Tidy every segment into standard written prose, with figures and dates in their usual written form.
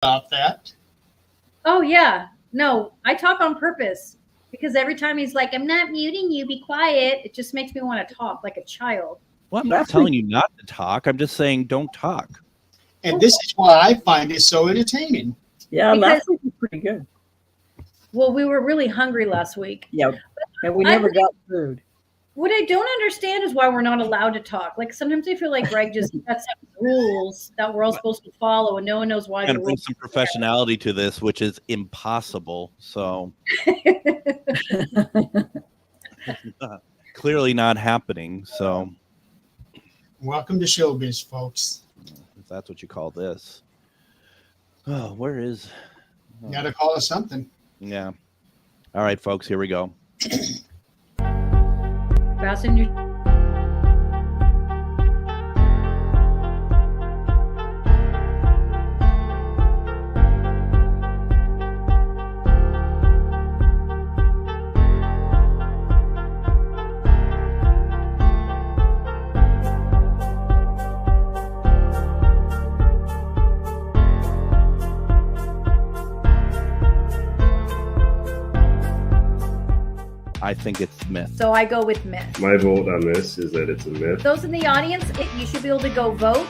about that. Oh yeah. No, I talk on purpose because every time he's like, "I'm not muting you, be quiet," it just makes me want to talk like a child. Well, I'm not telling you not to talk. I'm just saying don't talk. And this is why I find it so entertaining. Yeah, Because- last week was pretty good. Well, we were really hungry last week. Yeah, and we never got food. What I don't understand is why we're not allowed to talk. Like sometimes I feel like Greg just sets up rules that we're all supposed to follow, and no one knows why. I'm going to bring some professionality to this, which is impossible. So clearly not happening. So Welcome to showbiz, folks. if that's what you call this. Oh, where is? You got to call it something. Yeah. All right, folks, here we go. Fasten your I think it's myth. So I go with myth. My vote on this is that it's a myth. Those in the audience, you should be able to go vote.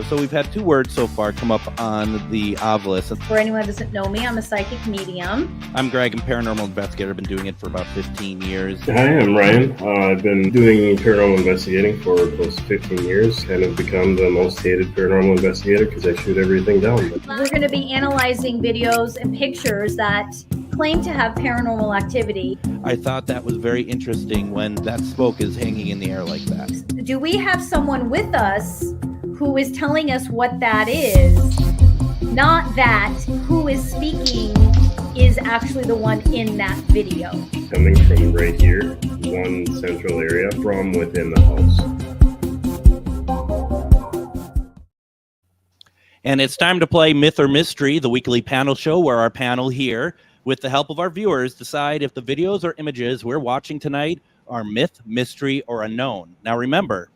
So we've had 2 words so far come up on the Ovilus. For anyone who doesn't know me, I'm a psychic medium. I'm Greg, I'm a paranormal investigator. I've been doing it for about 15 years. Hi, I'm Ryan. I've been doing paranormal investigating for close to 15 years. Kind of become the most hated paranormal investigator because I shoot everything down. We're going to be analyzing videos and pictures that claim to have paranormal activity. I thought that was very interesting when that smoke is hanging in the air like that. Do we have someone with us who is telling us what that is? Not that who is speaking is actually the one in that video. Coming from right here, one central area from within the house. And it's time to play Myth or Mystery, the weekly panel show where our panel here, with the help of our viewers, decide if the videos or images we're watching tonight are myth, mystery, or unknown. Now remember,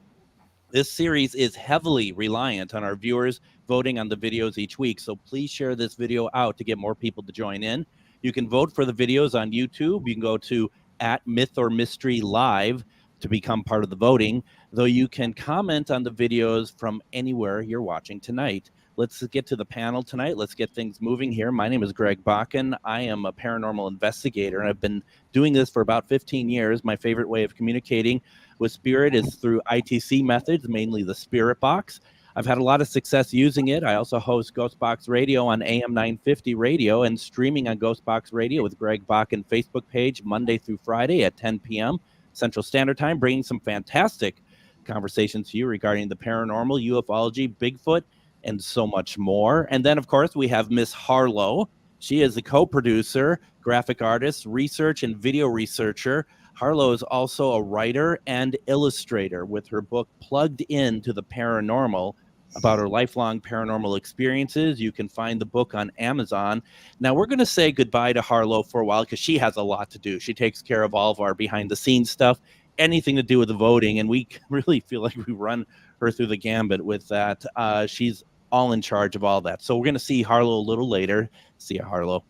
this series is heavily reliant on our viewers voting on the videos each week, so please share this video out to get more people to join in. You can vote for the videos on YouTube. You can go to @mythormysterylive to become part of the voting, though you can comment on the videos from anywhere you're watching tonight. Let's get to the panel tonight. Let's get things moving here. My name is Greg Bakken. I am a paranormal investigator, and I've been doing this for about 15 years. My favorite way of communicating with spirit is through ITC methods, mainly the Spirit Box. I've had a lot of success using it. I also host Ghost Box Radio on AM 950 radio and streaming on Ghost Box Radio with Greg Bakken Facebook page Monday through Friday at 10 p.m. Central Standard Time, bringing some fantastic conversations to you regarding the paranormal, ufology, Bigfoot, and so much more. And then, of course, we have Miss Harlow. She is the co-producer, graphic artist, research and video researcher. Harlow is also a writer and illustrator with her book Plugged Into the Paranormal, about her lifelong paranormal experiences. You can find the book on Amazon. Now, we're going to say goodbye to Harlow for a while because she has a lot to do. She takes care of all of our behind-the-scenes stuff, anything to do with the voting, and we really feel like we run her through the gambit with that. She's all in charge of all that. So we're going to see Harlow a little later. See you, Harlow.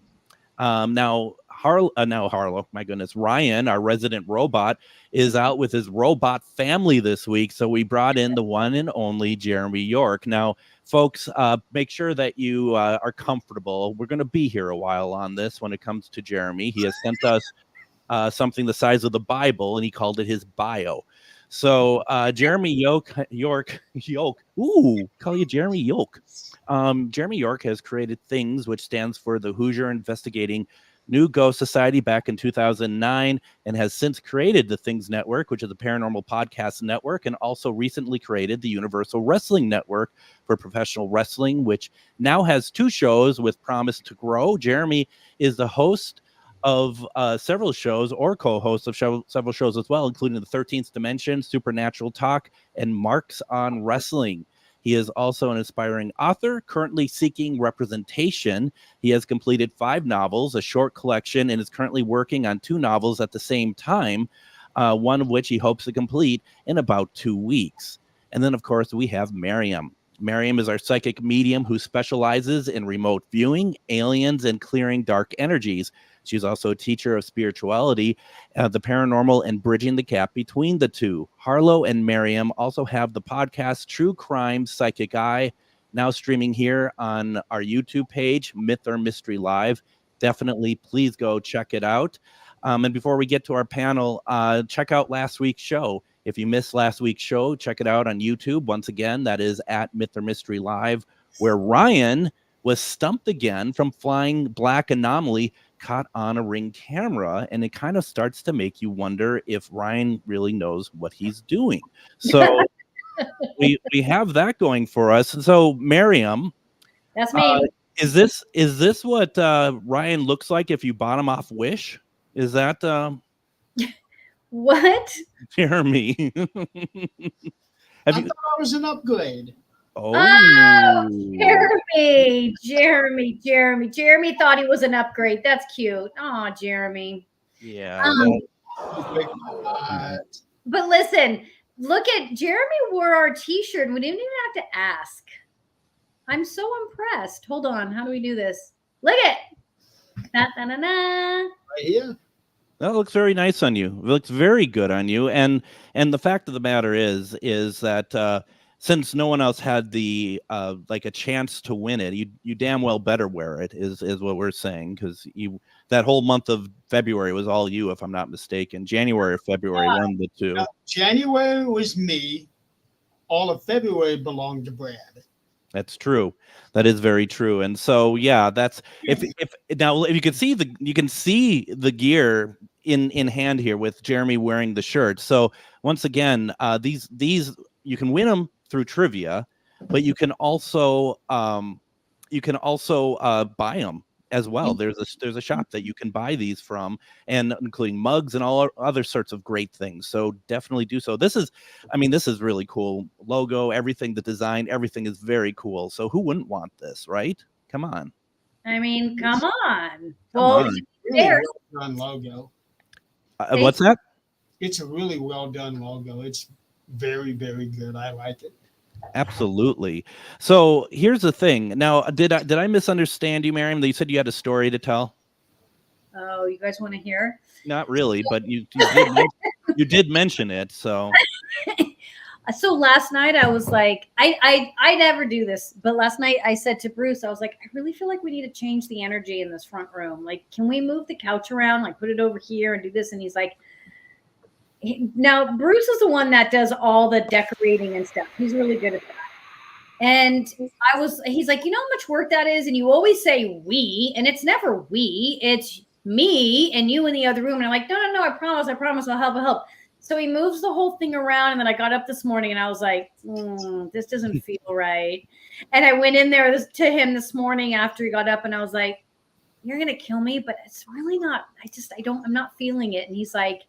Now Harlow, my goodness, Ryan, our resident robot, is out with his robot family this week. So we brought in the one and only Jeremy York. Now, folks, make sure that you are comfortable. We're going to be here a while on this when it comes to Jeremy. He has sent us something the size of the Bible, and he called it his bio. So Jeremy York, ooh, call you Jeremy York. Jeremy York has created Things, which stands for the Hoosier Investigating New Ghost Society back in 2009, and has since created the Things Network, which is a paranormal podcast network, and also recently created the Universal Wrestling Network for professional wrestling, which now has 2 shows with promise to grow. Jeremy is the host of several shows, or co-host of several shows as well, including the 13th Dimension, Supernatural Talk, and Marks on Wrestling. He is also an aspiring author, currently seeking representation. He has completed 5 novels, a short collection, and is currently working on 2 novels at the same time, one of which he hopes to complete in about 2 weeks. And then, of course, we have Miriam. Miriam is our psychic medium who specializes in remote viewing, aliens, and clearing dark energies. She's also a teacher of spirituality, the paranormal, and bridging the gap between the two. Harlow and Miriam also have the podcast True Crime Psychic Eye, now streaming here on our YouTube page, Myth or Mystery Live. Definitely, please go check it out. And before we get to our panel, check out last week's show. If you missed last week's show, check it out on YouTube. Once again, that is at Myth or Mystery Live, where Ryan was stumped again from flying black anomaly caught on a Ring camera. And it kind of starts to make you wonder if Ryan really knows what he's doing. So we have that going for us. And so, Miriam, That's me. is this what Ryan looks like if you bought him off Wish? Is that What? Jeremy? I thought I was an upgrade. Oh, Jeremy thought he was an upgrade. That's cute. Oh, Jeremy. yeah. But listen, look at Jeremy wore our t-shirt and we didn't even have to ask. I'm so impressed. Hold on. How do we do this? Look at Right here. That looks very nice on you. It looks very good on you. And the fact of the matter is that since no one else had the like a chance to win it, you damn well better wear it. Is what we're saying, because that whole month of February was all you, if I'm not mistaken. January or February, one of the two. No, January was me. All of February belonged to Brad. That's true. That is very true. And so, yeah, that's if now if you can see the gear in hand here with Jeremy wearing the shirt. So once again, these you can win them through trivia, but you can also buy them as well. There's a shop that you can buy these from, and including mugs and all other sorts of great things. So definitely do so. This is really cool. Logo, everything, the design, everything is very cool. So who wouldn't want this, right? Come on. I mean, come on. Well, Really well done logo. What's that? It's a really well done logo. It's very, very good. I like it. Absolutely. So here's the thing. Now, did I misunderstand you, Miriam? That you said you had a story to tell? Oh, you guys want to hear? Not really, but you did mention it. So So last night I was like, I never do this, but last night I said to Bruce, I was like, I really feel like we need to change the energy in this front room. Like, can we move the couch around, like put it over here and do this? And he's like, now Bruce is the one that does all the decorating and stuff. He's really good at that. And he's like, you know how much work that is? And you always say we, and it's never we, it's me and you in the other room. And I'm like, no, I promise, I'll help. So he moves the whole thing around. And then I got up this morning and I was like, this doesn't feel right. And I went in there to him this morning after he got up and I was like, you're going to kill me, but it's really not, I'm not feeling it. And he's like,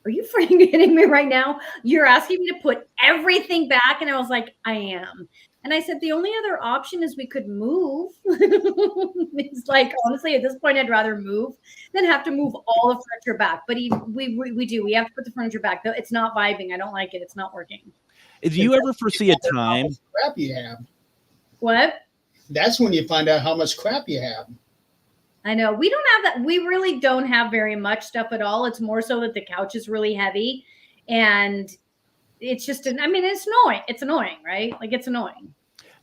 are you freaking kidding me right now? You're asking me to put everything back. And I was like, I am. And I said, the only other option is we could move. It's like, honestly, at this point, I'd rather move than have to move all the furniture back. But we do. We have to put the furniture back. It's not vibing. I don't like it. It's not working. Do you ever foresee a time? Crap you have. What? That's when you find out how much crap you have. I know. We don't have that. We really don't have very much stuff at all. It's more so that the couch is really heavy. And it's just, it's annoying. It's annoying, right? Like, it's annoying.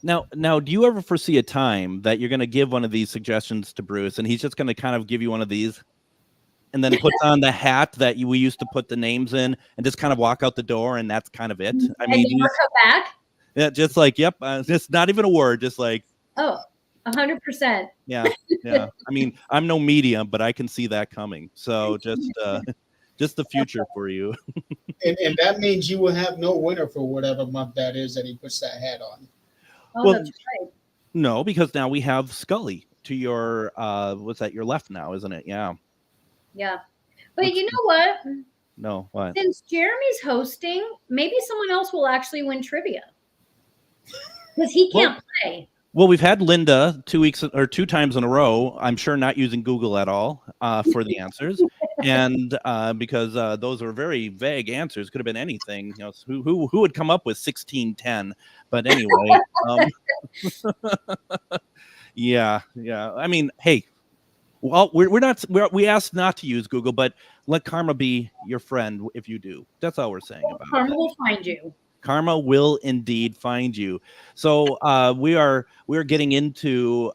Now, do you ever foresee a time that you're going to give one of these suggestions to Bruce and he's just going to kind of give you one of these and then puts on the hat that we used to put the names in and just kind of walk out the door and that's kind of it? I mean, you come back? Yeah, just like, yep, just not even a word, just like. Oh, 100%. Yeah. I mean, I'm no medium, but I can see that coming. So just the future for you. and that means you will have no winter for whatever month that is that he puts that hat on. Oh, well, that's right. No, because now we have Scully to your what's that? Your left now, isn't it? Yeah. Yeah. But you know what? No, what? Since Jeremy's hosting, maybe someone else will actually win trivia. Because he can't play. Well, we've had Linda 2 times in a row. I'm sure not using Google at all for the answers. And because those are very vague answers, could have been anything. You know, who would come up with 1610? But anyway, yeah. I mean, hey, well, we asked not to use Google, but let karma be your friend if you do. That's all we're saying about it. Karma will find you. Karma will indeed find you. So we are getting into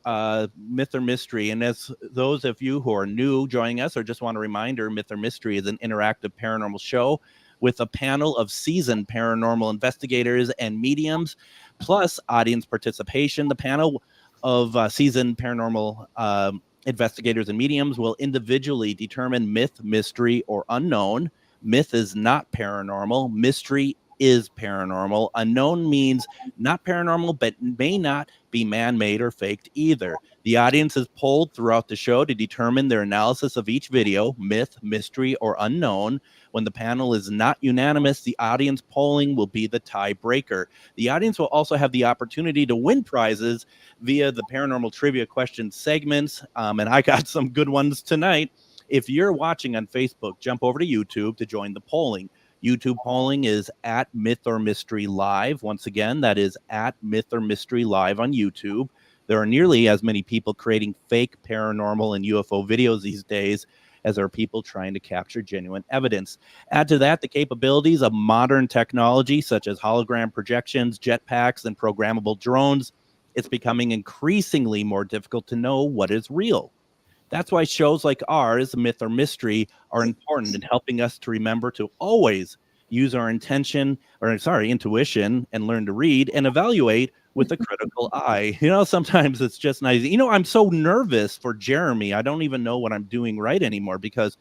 myth or mystery, and as those of you who are new joining us or just want a reminder, Myth or Mystery is an interactive paranormal show with a panel of seasoned paranormal investigators and mediums, plus audience participation. The panel of seasoned paranormal investigators and mediums will individually determine myth, mystery, or unknown. Myth is not paranormal. Mystery is paranormal. Unknown means not paranormal, but may not be man-made or faked either. The audience is polled throughout the show to determine their analysis of each video, myth, mystery, or unknown. When the panel is not unanimous, the audience polling will be the tiebreaker. The audience will also have the opportunity to win prizes via the paranormal trivia question segments, and I got some good ones tonight. If you're watching on Facebook, jump over to YouTube to join the polling. YouTube polling is at Myth or Mystery Live. Once again, that is at Myth or Mystery Live on YouTube. There are nearly as many people creating fake paranormal and UFO videos these days as there are people trying to capture genuine evidence. Add to that the capabilities of modern technology, such as hologram projections, jetpacks, and programmable drones. It's becoming increasingly more difficult to know what is real. That's why shows like ours, Myth or Mystery, are important in helping us to remember to always use our intuition and learn to read and evaluate with a critical eye. You know, sometimes it's just nice. You know, I'm so nervous for Jeremy. I don't even know what I'm doing right anymore because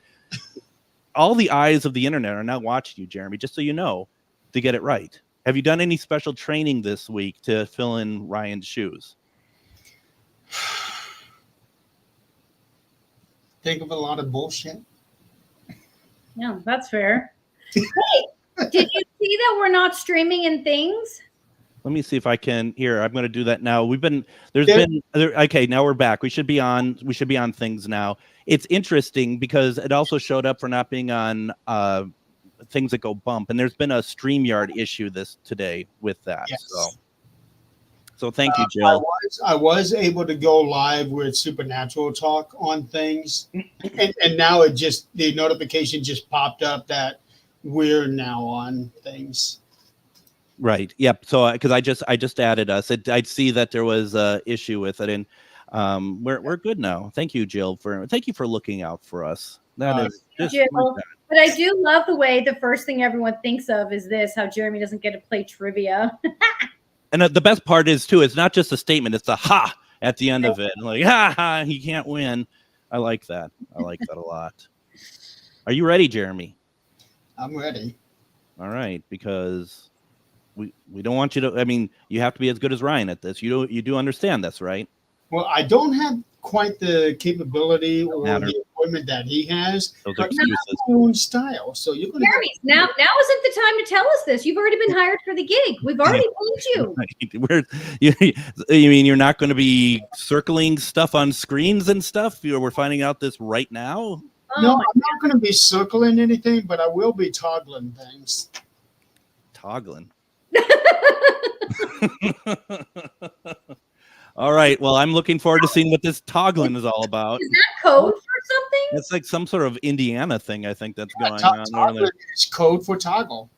all the eyes of the internet are now watching you, Jeremy, just so you know, to get it right. Have you done any special training this week to fill in Ryan's shoes? Think of a lot of bullshit. Yeah, that's fair. Hey, did you see that we're not streaming in things? Let me see if I can. Here, I'm going to do that now. Okay, now we're back. We should be on things now. It's interesting because it also showed up for not being on things that go bump, and there's been a StreamYard issue today with that. Yes. So thank you, Jill. I was able to go live with Supernatural Talk on things, and now the notification just popped up that we're now on things. Right. Yep. So because I just added us, I'd see that there was a issue with it, and we're good now. Thank you, Jill, thank you for looking out for us. That is just Jill. But I do love the way the first thing everyone thinks of is this: how Jeremy doesn't get to play trivia. And the best part is too, it's not just a statement; it's a ha at the end of it. Like ha, he can't win. I like that. I like that a lot. Are you ready, Jeremy? I'm ready. All right, because we don't want you to. I mean, you have to be as good as Ryan at this. You do understand this, right? Well, I don't have quite the capability or the equipment that he has. Those but excuses. my own style. So you're going Jeremy, now isn't the time to tell us this. You've already been hired for the gig. We've already paid you. You mean you're not going to be circling stuff on screens and stuff? We're finding out this right now? No, I'm not going to be circling anything, but I will be toggling things. Toggling. All right. Well, I'm looking forward to seeing what this toggling is all about. Is that code for something? It's like some sort of Indiana thing, I think, that's going on. Toggling is code for toggle.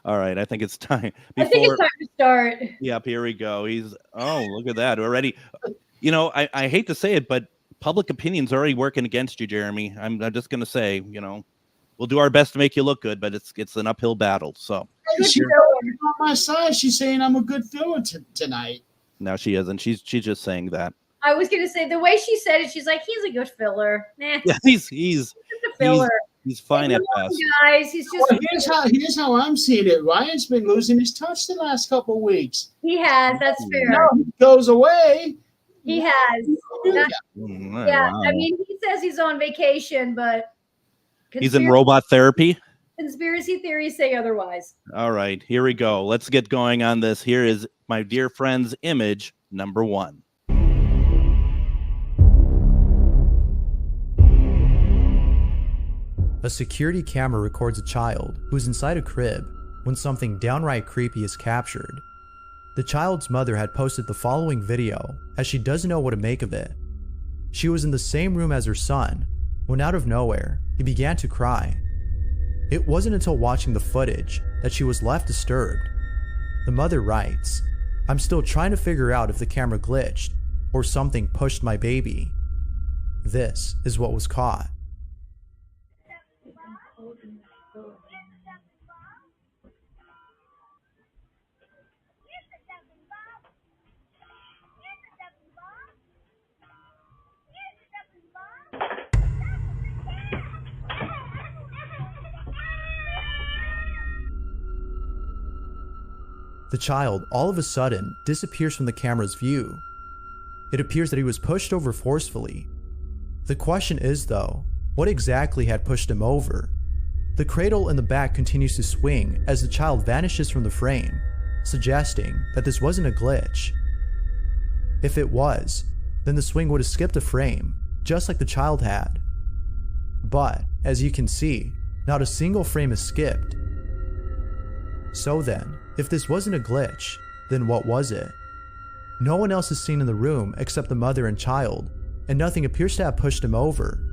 All right. I think it's time. I think it's time to start. Yep. Here we go. Look at that already. You know, I hate to say it, but public opinion's already working against you, Jeremy. I'm just going to say, you know, we'll do our best to make you look good, but it's an uphill battle. So She's on my side. She's saying I'm a good filler tonight. No, she isn't. She's just saying that. I was going to say the way she said it, she's like, he's a good filler. Nah, Yeah, he's just a filler. He's fine at best. Guys, he's just. Well, here's how I'm seeing it. Ryan's been losing his touch the last couple of weeks. He has. That's fair. Now he goes away. He has. Yeah. Yeah. Wow. I mean, he says he's on vacation, but He's in robot therapy. Conspiracy theories say otherwise. All right, here we go. Let's get going on this. Here is my dear friend's image number 1. A security camera records a child who's inside a crib when something downright creepy is captured. The child's mother had posted the following video as she doesn't know what to make of it. She was in the same room as her son when out of nowhere, he began to cry. It wasn't until watching the footage that she was left disturbed. The mother writes, "I'm still trying to figure out if the camera glitched or something pushed my baby. This is what was caught." The child all of a sudden disappears from the camera's view. It appears that he was pushed over forcefully. The question is though, what exactly had pushed him over? The cradle in the back continues to swing as the child vanishes from the frame, suggesting that this wasn't a glitch. If it was, then the swing would have skipped a frame, just like the child had. But, as you can see, not a single frame is skipped. So then, if this wasn't a glitch, then what was it? No one else is seen in the room except the mother and child, and nothing appears to have pushed him over.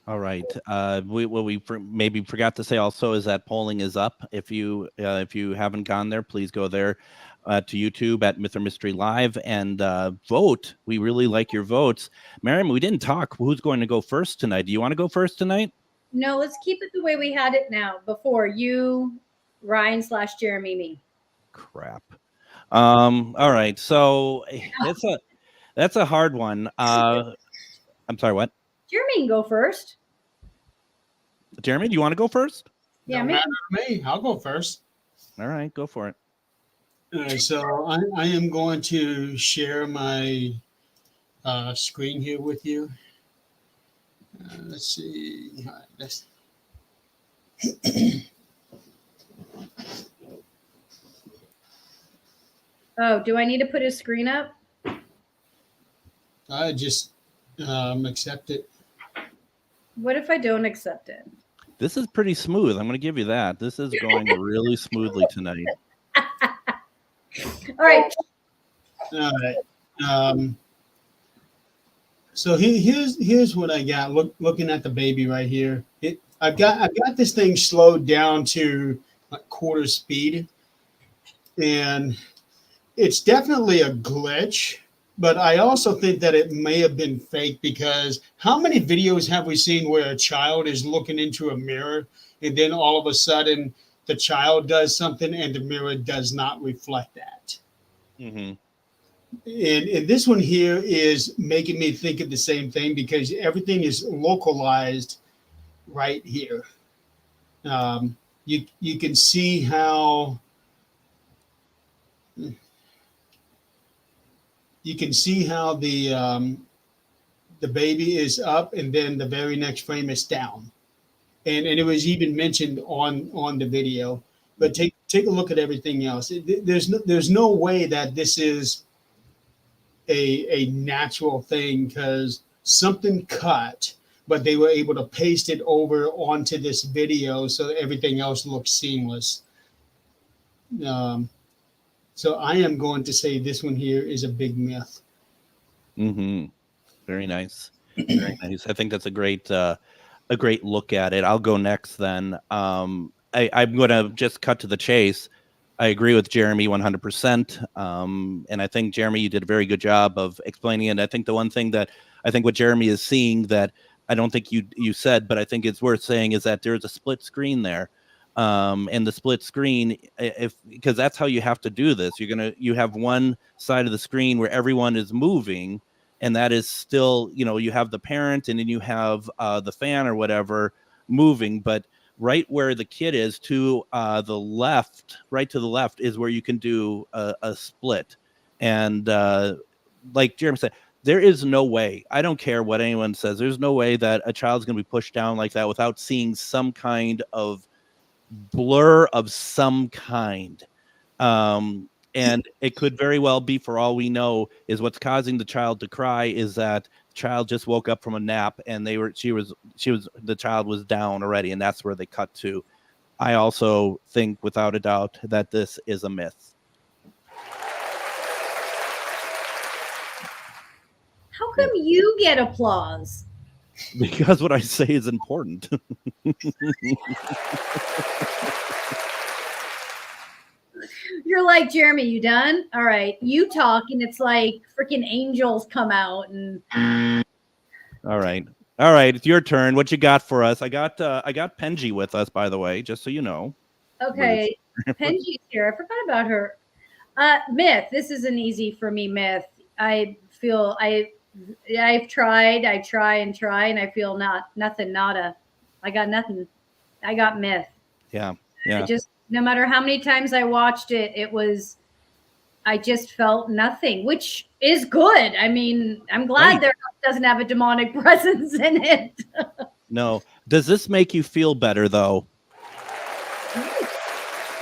All right. What we maybe forgot to say also is that polling is up. If you haven't gone there, please go there to YouTube at Myth or Mystery Live and vote. We really like your votes. Miriam, we didn't talk. Who's going to go first tonight? Do you want to go first tonight? No, let's keep it the way we had it now. Before you, Ryan / Jeremy, me. Crap. All right. So that's a hard one. I'm sorry. What? Jeremy can go first. Jeremy, do you want to go first? Yeah, Don't matter to me. I'll go first. All right, go for it. All right, so I am going to share my screen here with you. Let's see. All right, Oh, do I need to put his screen up? I just accept it. What if I don't accept it? This is pretty smooth. I'm going to give you that. This is going really smoothly tonight. All right. All right. So here's what I got. Looking at the baby right here. I've got this thing slowed down to like quarter speed, and it's definitely a glitch. But I also think that it may have been fake, because how many videos have we seen where a child is looking into a mirror and then all of a sudden the child does something and the mirror does not reflect that? Mm-hmm. And this one here is making me think of the same thing, because everything is localized right here. You can see how the baby is up, and then the very next frame is down, and it was even mentioned on the video. But take a look at everything else. There's no way that this is a natural thing, because something cut, but they were able to paste it over onto this video so everything else looks seamless. So I am going to say this one here is a big myth. Mm-hmm. Very nice. Very nice. I think that's a great look at it. I'll go next then. I'm going to just cut to the chase. I agree with Jeremy 100%. And I think, Jeremy, you did a very good job of explaining it. I think the one thing that I think what Jeremy is seeing that I don't think you said, but I think it's worth saying, is that there's a split screen there. And the split screen, because that's how you have to do this. You have one side of the screen where everyone is moving, and that is still, you have the parent, and then you have the fan or whatever moving, but right where the kid is to the left, right to the left, is where you can do a split. And like Jeremy said, there is no way, I don't care what anyone says, there's no way that a child's going to be pushed down like that without seeing some kind of blur of some kind. And it could very well be, for all we know, is what's causing the child to cry is that the child just woke up from a nap and the child was down already, and that's where they cut to. I also think, without a doubt, that this is a myth. How come you get applause? Because what I say is important. You're like, Jeremy, you done? All right. You talk, and it's like freaking angels come out. And All right. All right. It's your turn. What you got for us? I got Penji with us, by the way, just so you know. okay, Penji's here. I forgot about her. Myth. This is an easy for me myth. I feel I've tried. I try, and I feel nothing, nada. I got nothing. I got myth. Yeah. I just, no matter how many times I watched it, I just felt nothing, which is good. I mean, I'm glad there doesn't have a demonic presence in it. No. Does this make you feel better, though?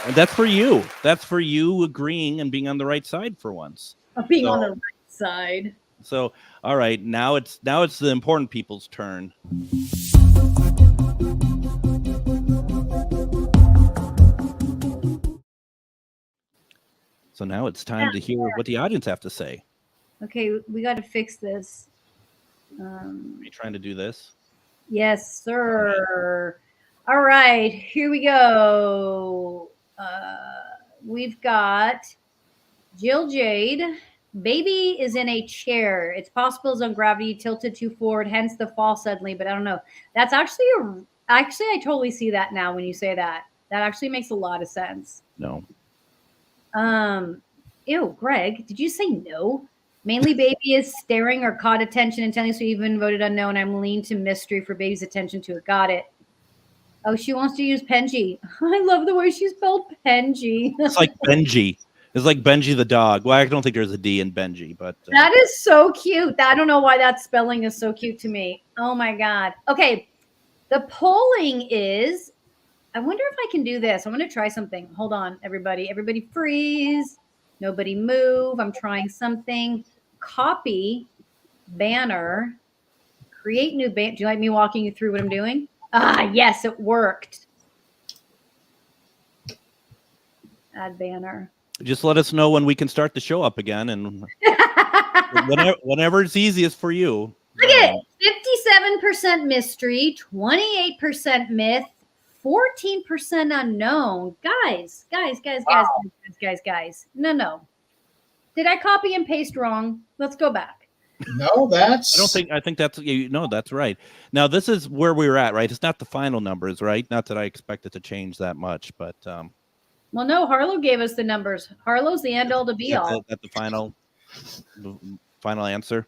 And that's for you. That's for you agreeing and being on the right side for once. Being on the right side. So, all right, now it's the important people's turn. So now it's time to hear what the audience have to say. Okay, we got to fix this. Are you trying to do this? Yes, sir. All right, here we go. We've got Jill Jade. Baby is in a chair. It's possible zone gravity tilted too forward, hence the fall suddenly, but I don't know. That's actually I totally see that now when you say that. That actually makes a lot of sense. No. Ew, Greg, did you say no? Mainly baby is staring or caught attention intently, so even voted unknown. I'm lean to mystery for baby's attention to it. Got it. Oh, she wants to use Penji. I love the way she spelled Penji. It's like Benji. It's like Benji the dog. Well, I don't think there's a D in Benji, but that is so cute. I don't know why that spelling is so cute to me. Oh my God. Okay. The polling is, I wonder if I can do this. I'm going to try something. Hold on, everybody. Everybody freeze. Nobody move. I'm trying something. Copy banner. Create new banner. Do you like me walking you through what I'm doing? Ah, yes, it worked. Add banner. just let us know when we can start the show up again, and whenever it's easiest for you. Look at it. 57% mystery, 28% myth, 14% unknown. Guys. No. Did I copy and paste wrong? Let's go back. No, that's. I think that's that's right. Now this is where we were at, right? It's not the final numbers, right? Not that I expect it to change that much, but well, no, Harlow gave us the numbers. Harlow's the end all to be all. That's the final answer.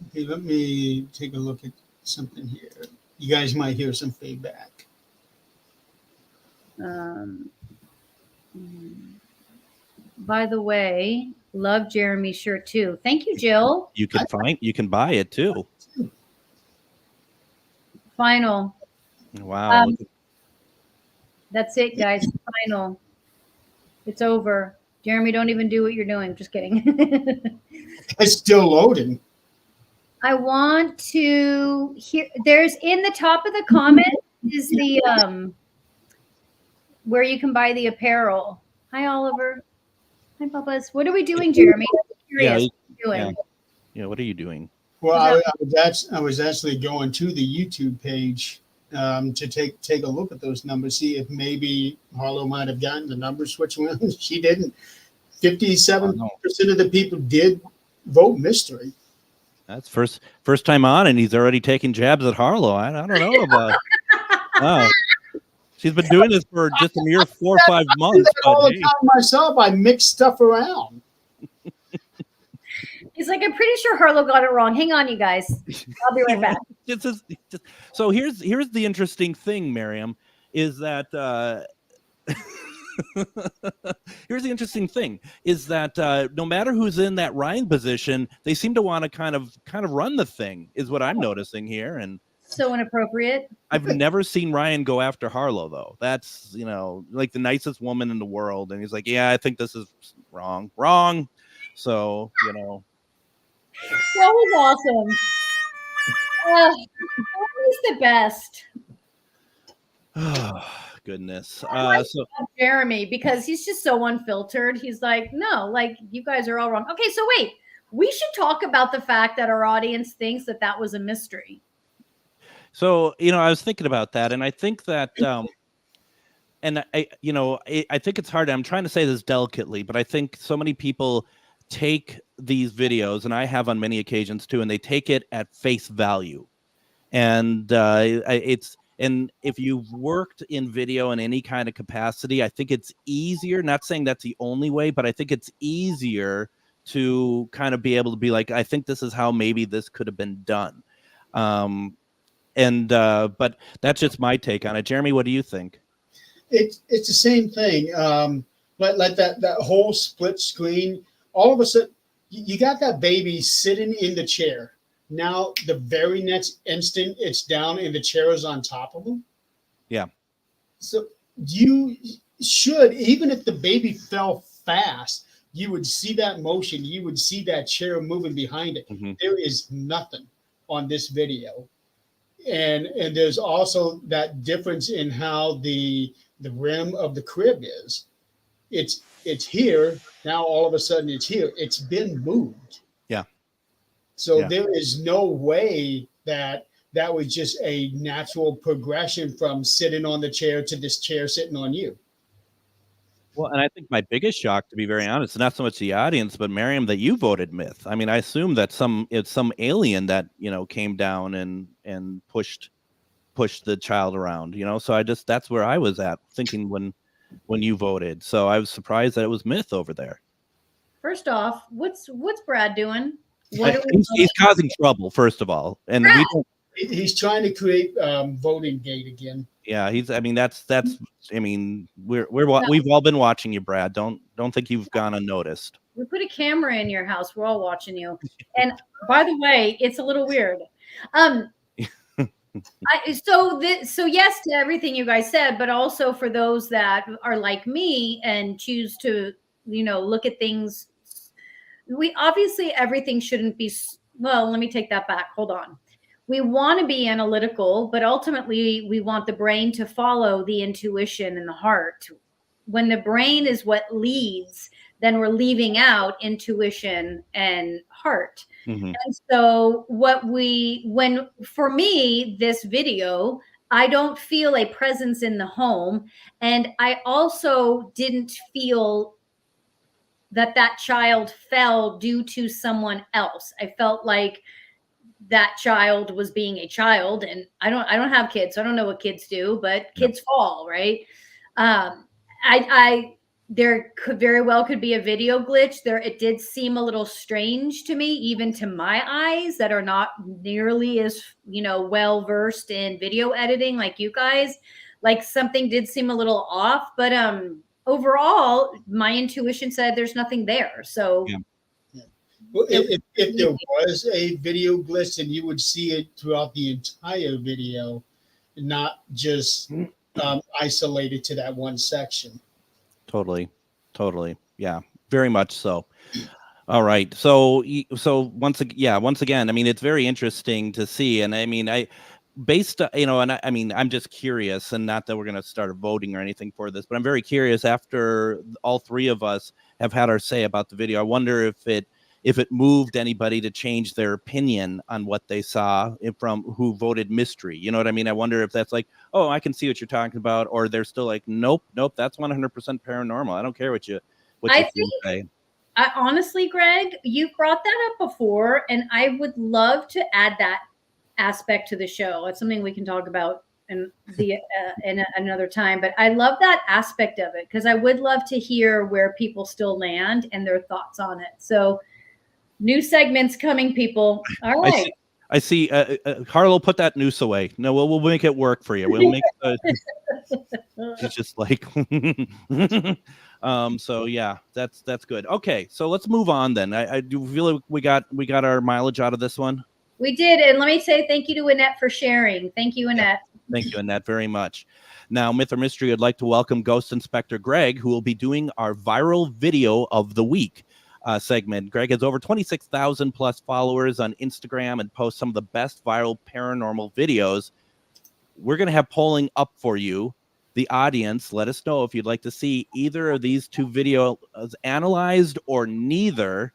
Okay, let me take a look at something here. You guys might hear some feedback. By the way, love Jeremy's shirt too. Thank you, Jill. You can buy it too. Final. Wow. That's it, guys. Final. It's over. Jeremy, don't even do what you're doing. Just kidding. It's still loading. I want to hear. There's in the top of the comment is the where you can buy the apparel. Hi, Oliver. Hi, Bubba's. What are we doing, Jeremy? I'm curious. What are you doing? Yeah, what are you doing? Well, I was actually going to the YouTube page to take a look at those numbers, see if maybe Harlow might have gotten the numbers switched around. She didn't. 57% of the people did vote mystery. That's first time on, and he's already taking jabs at Harlow. I don't know about. Wow. She's been doing this for just a mere 4 or 5 months. All the time myself, I mix stuff around. He's like, I'm pretty sure Harlow got it wrong. Hang on, you guys. I'll be right back. So here's the interesting thing, Miriam, is that here's the interesting thing is that no matter who's in that Ryan position, they seem to want to kind of run the thing, is what I'm noticing here. And So inappropriate. I've never seen Ryan go after Harlow though. That's, like the nicest woman in the world, and he's like, yeah, I think this is wrong. So That was awesome. He's the best. Oh, goodness. I So love Jeremy, because he's just so unfiltered. He's like, no, like, you guys are all wrong. Okay, so wait, we should talk about the fact that our audience thinks that was a mystery. So, I was thinking about that, and I think that, and I think it's hard. I'm trying to say this delicately, but I think so many people take these videos, and I have on many occasions too, and they take it at face value. And and if you've worked in video in any kind of capacity, I think it's easier, not saying that's the only way, but I think it's easier to kind of be able to be like, I think this is how maybe this could have been done. But that's just my take on it. Jeremy, what do you think? It's the same thing. Like that whole split screen, all of a sudden you got that baby sitting in the chair. Now the very next instant it's down and the chair is on top of him. Yeah. So you should, even if the baby fell fast, you would see that motion. You would see that chair moving behind it. Mm-hmm. There is nothing on this video. And there's also that difference in how the rim of the crib is. It's here now. All of a sudden, it's here. It's been moved. Yeah. So there is no way that was just a natural progression from sitting on the chair to this chair sitting on you. Well, and I think my biggest shock, to be very honest, not so much the audience, but Miriam, that you voted myth. I mean, I assume that it's some alien that came down and pushed the child around. So that's where I was at thinking when you voted. So I was surprised that it was myth over there. First off, what's Brad doing? He's causing trouble, first of all, and Brad! He's trying to create voting gate again. Yeah, we've all been watching you, Brad. Don't think you've gone unnoticed. We put a camera in your house. We're all watching you. And by the way, it's a little weird. So yes to everything you guys said, but also for those that are like me and choose to, look at things. We obviously, everything shouldn't be, well, let me take that back. Hold on. We want to be analytical, but ultimately we want the brain to follow the intuition and the heart. When the brain is what leads, then we're leaving out intuition and heart. Mm-hmm. And so for me, this video, I don't feel a presence in the home. And I also didn't feel that child fell due to someone else. I felt like that child was being a child, and I don't have kids, so I don't know what kids do, but kids fall, right? There could very well could be a video glitch there. It did seem a little strange to me, even to my eyes that are not nearly as, well versed in video editing like you guys. Like something did seem a little off, but overall, my intuition said there's nothing there. So. Yeah. Well, if there was a video glitch, then you would see it throughout the entire video, not just isolated to that one section. Totally. Yeah, very much so. All right. So once again, I mean, it's very interesting to see. And I mean, I'm just curious, and not that we're going to start voting or anything for this, but I'm very curious after all three of us have had our say about the video. I wonder if it moved anybody to change their opinion on what they saw from who voted mystery. You know what I mean? I wonder if that's like, oh, I can see what you're talking about, or they're still like, nope, that's 100% paranormal. I don't care what you say. I honestly, Greg, you brought that up before, and I would love to add that aspect to the show. It's something we can talk about in another time, but I love that aspect of it because I would love to hear where people still land and their thoughts on it. So new segments coming, people. All right. I see. Harlow, put that noose away. No, we'll make it work for you. We'll make it's just like so yeah, that's good. Okay, so let's move on then. I do feel like we got our mileage out of this one. We did. And let me say thank you to Annette for sharing. Thank you, Annette. Thank you, Annette, very much. Now, Myth or Mystery, I'd like to welcome Ghost Inspector Greg, who will be doing our viral video of the week segment. Greg has over 26,000 plus followers on Instagram and posts some of the best viral paranormal videos. We're going to have polling up for you. The audience, let us know if you'd like to see either of these two videos analyzed or neither.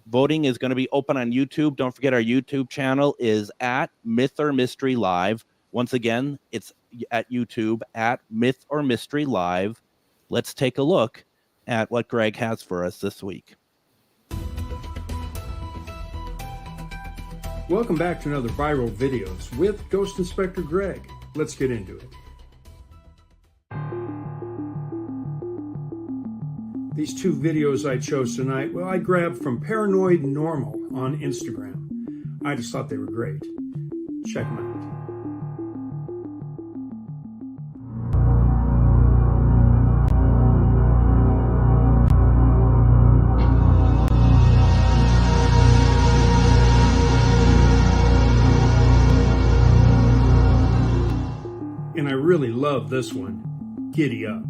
Voting is going to be open on YouTube. Don't forget our YouTube channel is at Myth or Mystery Live. Once again, it's at YouTube at Myth or Mystery Live. Let's take a look at what Greg has for us this week. Welcome back to another Viral Videos with Ghost Inspector Greg. Let's get into it. These two videos I chose tonight, well, I grabbed from Paranoid Normal on Instagram. I just thought they were great. Check them out. And I really love this one, Giddy Up.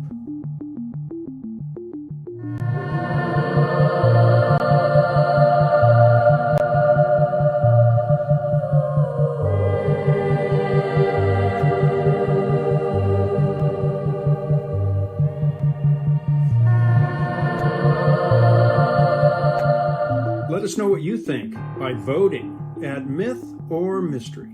Let us know what you think by voting at Myth or Mystery.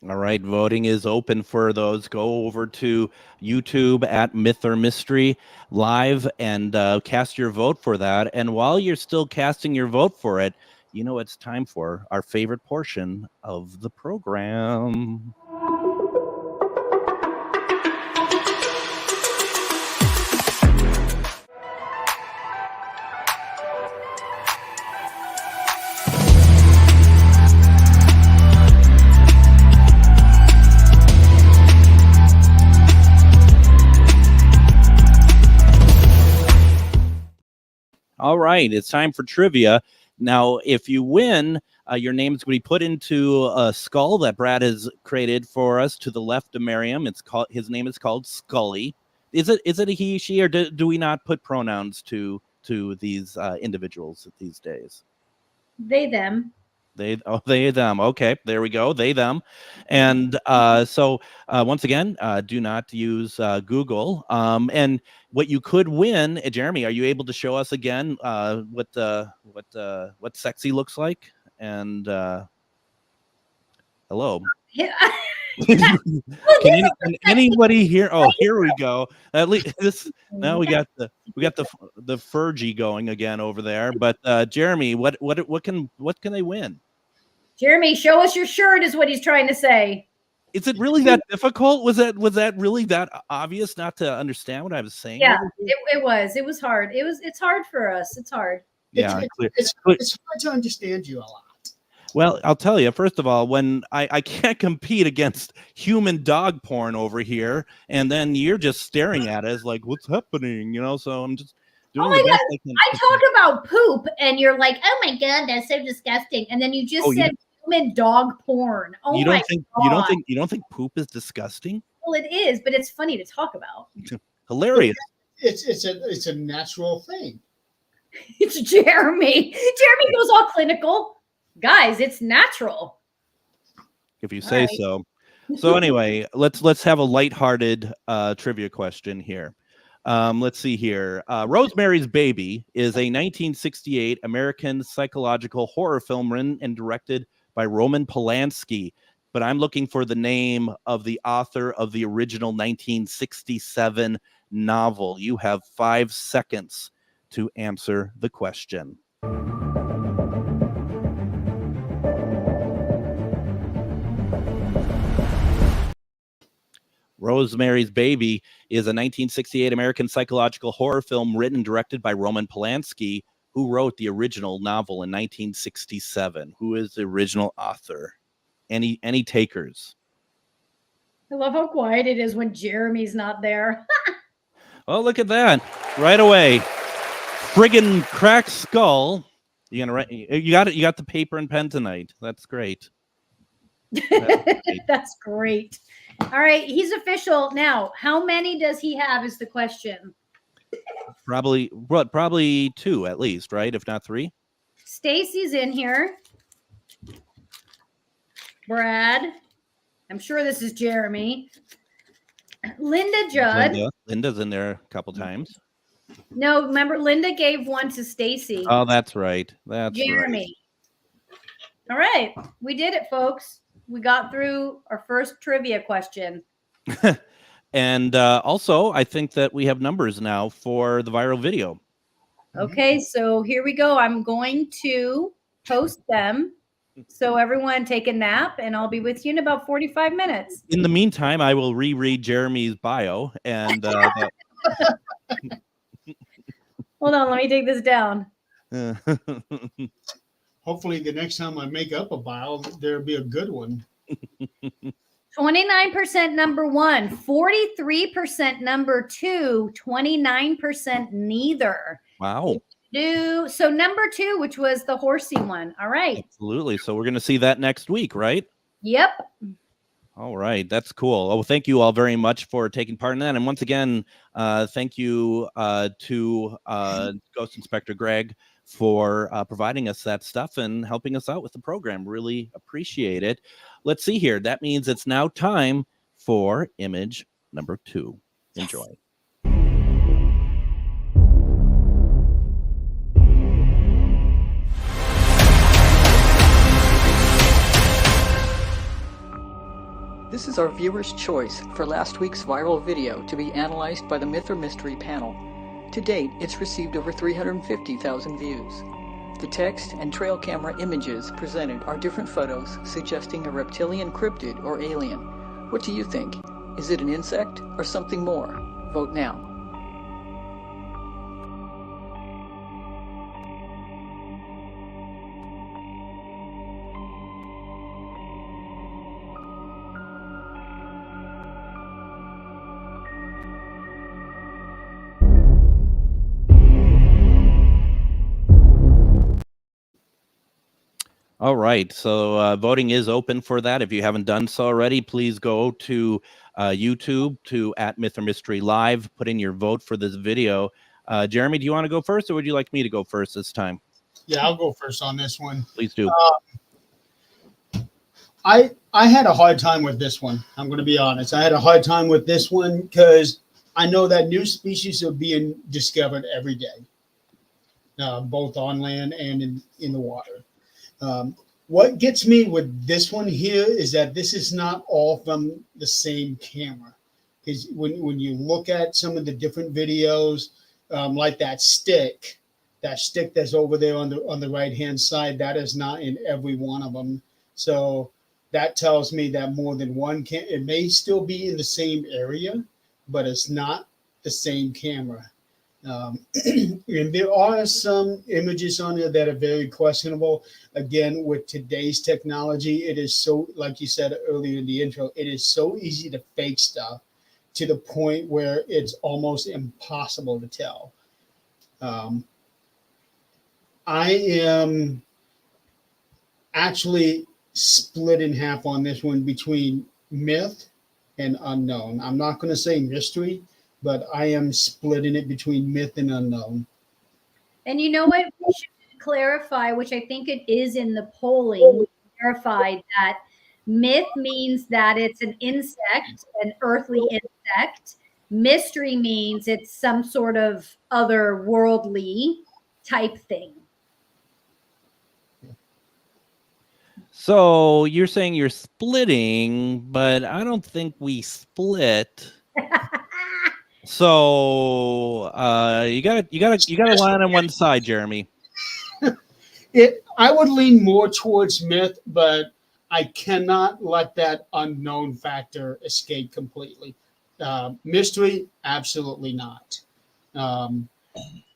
All right, voting is open for those. Go over to YouTube at Myth or Mystery Live and cast your vote for that. And while you're still casting your vote for it, you know it's time for our favorite portion of the program. All right, it's time for trivia. Now, if you win, your name is going to be put into a skull that Brad has created for us to the left of Miriam. His name is called Scully. Is it a he, she, or do we not put pronouns to these individuals these days? They, them. They, them. Okay, there we go. They, them. And so once again, do not use Google. And what you could win, Jeremy, are you able to show us again what sexy looks like? And hello. Yeah. Can anybody here? Oh, here we go. At least this. Now we got the Fergie going again over there. But Jeremy, what can they win? Jeremy, show us your shirt is what he's trying to say. Is it really that difficult? Was that really that obvious not to understand what I was saying? Yeah, it was. It was hard. It's hard for us. It's hard. Yeah, it's hard to understand you a lot. Well, I'll tell you, first of all, when I can't compete against human dog porn over here, and then you're just staring at us like, what's happening? So I'm just doing the best I can. I talk about poop, and you're like, oh my God, that's so disgusting. And then you just said human dog porn. Oh you my God. God. You don't think poop is disgusting? Well, it is, but it's funny to talk about. Hilarious. It's a natural thing. It's Jeremy. Jeremy goes all clinical. Guys, it's natural. If you say so. So anyway, let's have a lighthearted trivia question here. Let's see here. Rosemary's Baby is a 1968 American psychological horror film written and directed by Roman Polanski. But I'm looking for the name of the author of the original 1967 novel. You have 5 seconds to answer the question. Rosemary's Baby is a 1968 American psychological horror film written and directed by Roman Polanski, who wrote the original novel in 1967. Who is the original author? Any takers? I love how quiet it is when Jeremy's not there. Oh, look at that. Right away. Friggin' cracked skull. You gonna write? You got it. You got the paper and pen tonight. That's great. That's great. All right, he's official now. How many does he have? Is the question. Probably 2 at least, right? If not 3. Stacy's in here. Brad. I'm sure this is Jeremy. Linda Judd. Linda's in there a couple times. No, remember Linda gave one to Stacy. Oh, that's right. That's Jeremy. All right, we did it, folks. We got through our first trivia question. right. And also, I think that we have numbers now for the viral video. Okay, so here we go. I'm going to post them. So everyone take a nap, and I'll be with you in about 45 minutes. In the meantime, I will reread Jeremy's bio. And Hold on, let me take this down. Hopefully, the next time I make up a bio, there'll be a good one. 29% number 1, 43% number 2, 29% neither. Wow. So number 2, which was the horsey one. All right. Absolutely. So we're going to see that next week, right? Yep. All right. That's cool. Oh, thank you all very much for taking part in that. And once again, thank you to Ghost Inspector Greg for providing us that stuff and helping us out with the program. Really appreciate it. Let's see here. That means it's now time for image number 2. Enjoy. This is our viewer's choice for last week's viral video to be analyzed by the Myth or Mystery panel. To date, it's received over 350,000 views. The text and trail camera images presented are different photos suggesting a reptilian cryptid or alien. What do you think? Is it an insect or something more? Vote now. All right. So voting is open for that. If you haven't done so already, please go to YouTube to @mythormystery live. Put in your vote for this video. Jeremy, do you want to go first, or would you like me to go first this time? Yeah, I'll go first on this one. Please do. I had a hard time with this one. I'm going to be honest. I had a hard time with this one because I know that new species are being discovered every day, both on land and in the water. What gets me with this one here is that this is not all from the same camera. Because when you look at some of the different videos, like that stick that's over there on the right hand side, that is not in every one of them. So that tells me that more than one it may still be in the same area, but it's not the same camera. And there are some images on there that are very questionable. Again, with today's technology, it is so, like you said earlier in the intro, it is so easy to fake stuff to the point where it's almost impossible to tell. I am actually split in half on this one between myth and unknown. I'm not going to say mystery, but I am splitting it between myth and unknown. And you know what? We should clarify, which I think it is in the polling, we clarified that myth means that it's an insect, an earthly insect. Mystery means it's some sort of otherworldly type thing. So you're saying you're splitting, but I don't think we split. So you gotta line on one side, Jeremy. I would lean more towards myth, but I cannot let that unknown factor escape completely. Mystery, absolutely not.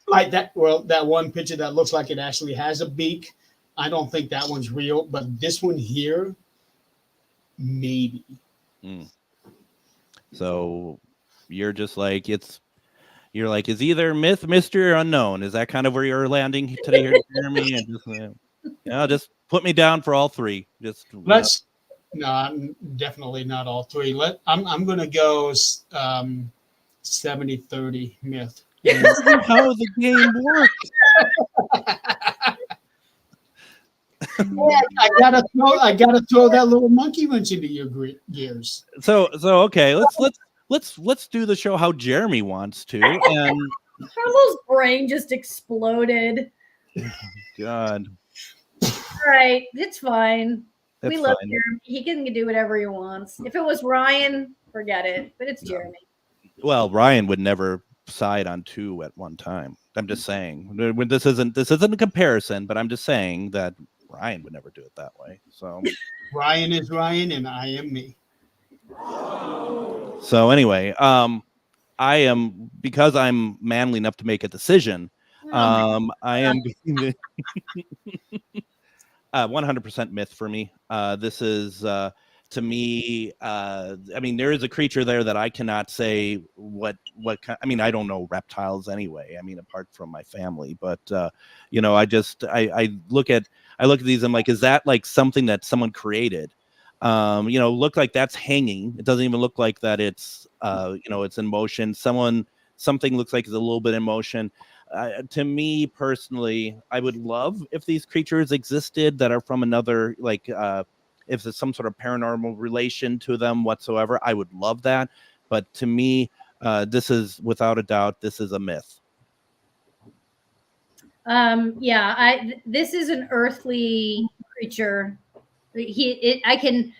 Like that one picture that looks like it actually has a beak. I don't think that one's real, but this one here, maybe. So you're just like, it's You're like, is either myth, mystery, or unknown. Is that kind of where you're landing today here, Jeremy? And just put me down for all three. Let's no, I'm definitely not all three. I'm going to go 70-30 myth. How the game works. I gotta throw that little monkey wrench into your gears. So okay, let's do the show how Jeremy wants to. And Carlos' brain just exploded. God. All right, it's fine. That's we love fine. Jeremy. He can do whatever he wants. If it was Ryan, forget it. But it's Jeremy. Well, Ryan would never side on two at one time. I'm just saying. This isn't a comparison, but I'm just saying that Ryan would never do it that way. So Ryan is Ryan, and I am me. So anyway, I am, because I'm manly enough to make a decision. I am 100% myth for me. This is to me. I mean, there is a creature there that I cannot say what kind. I mean, I don't know reptiles anyway. I mean, apart from my family, but I look at these. I'm like, is that like something that someone created? Look like that's hanging. It doesn't even look like that. It's it's in motion. Something looks like it's a little bit in motion. To me personally, I would love if these creatures existed that are from another, if there's some sort of paranormal relation to them whatsoever. I would love that. But to me, this is without a doubt, this is a myth. This is an earthly creature. I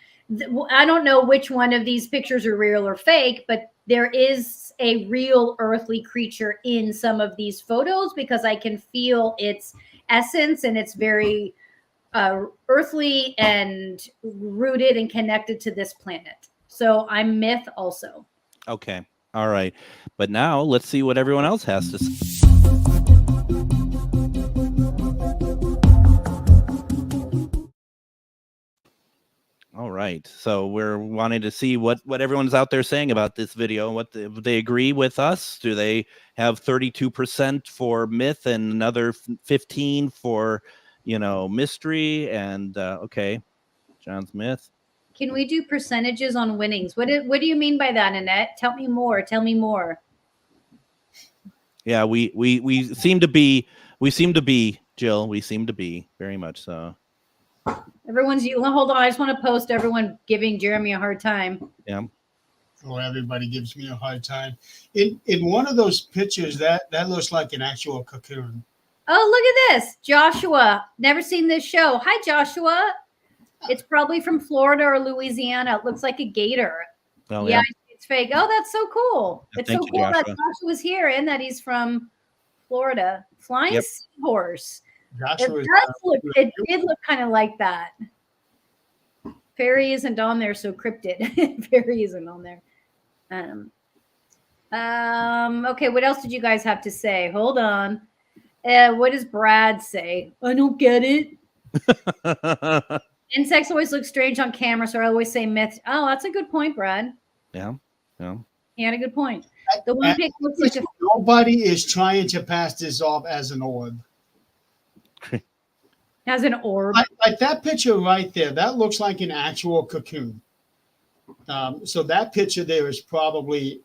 don't know which one of these pictures are real or fake, but there is a real earthly creature in some of these photos because I can feel its essence, and it's very earthly and rooted and connected to this planet. So I'm myth also. Okay. All right. But now let's see what everyone else has to say. All right. So we're wanting to see what everyone's out there saying about this video. What they agree with us? Do they have 32% for myth and another 15 for, mystery? And okay, John's myth. Can we do percentages on winnings? What do you mean by that, Annette? Tell me more. Yeah, we seem to be, Jill. We seem to be very much so. Hold on. I just want to post everyone giving Jeremy a hard time. Yeah. Oh, everybody gives me a hard time. In one of those pictures, that looks like an actual cocoon. Oh, look at this. Joshua. Never seen this show. Hi, Joshua. It's probably from Florida or Louisiana. It looks like a gator. Oh, yeah. It's fake. Oh, that's so cool. Yeah, it's so cool that Joshua's here and that he's from Florida. Flying seahorse. It did look kind of like that. Fairy isn't on there, so cryptid. Fairy isn't on there. Okay, what else did you guys have to say? Hold on. What does Brad say? I don't get it. Insects always look strange on camera, so I always say myth. Oh, that's a good point, Brad. Yeah. He had a good point. The one pic looks like nobody is trying to pass this off as an orb. As an orb. Like that picture right there, that looks like an actual cocoon. So that picture there is probably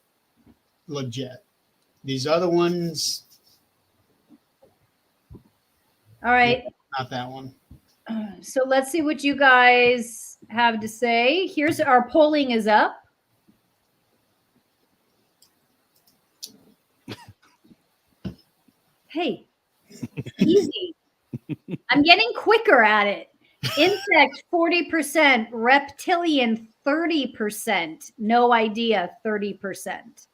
legit. These other ones. All right. Not that one. So let's see what you guys have to say. Here's our polling is up. Hey, easy. I'm getting quicker at it. Insect 40%, reptilian 30%, no idea 30%.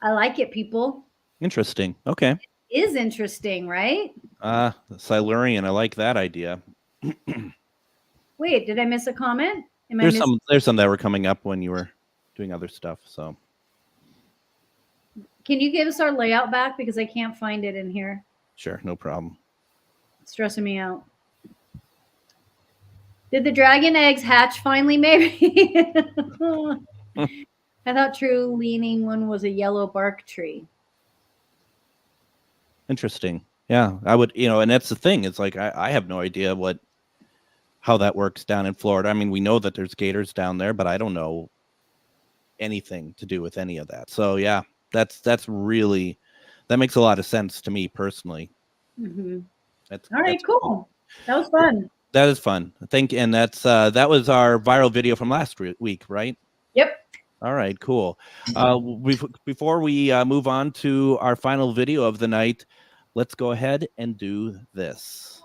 I like it, people. Interesting. Okay. It is interesting, right? Silurian. I like that idea. Wait, did I miss a comment? There's some that were coming up when you were doing other stuff. So can you give us our layout back because I can't find it in here? Sure, no problem. It's stressing me out. Did the dragon eggs hatch finally? Maybe. I thought true leaning one was a yellow bark tree. Interesting. Yeah, I would, and that's the thing. It's like I have no idea how that works down in Florida. I mean, we know that there's gators down there, but I don't know anything to do with any of that. So yeah, that makes a lot of sense to me personally. Mm-hmm. That's all right. that's Cool. That was fun. That is fun. And that was our viral video from last week, right? Yep. All right, cool. Before we move on to our final video of the night, let's go ahead and do this.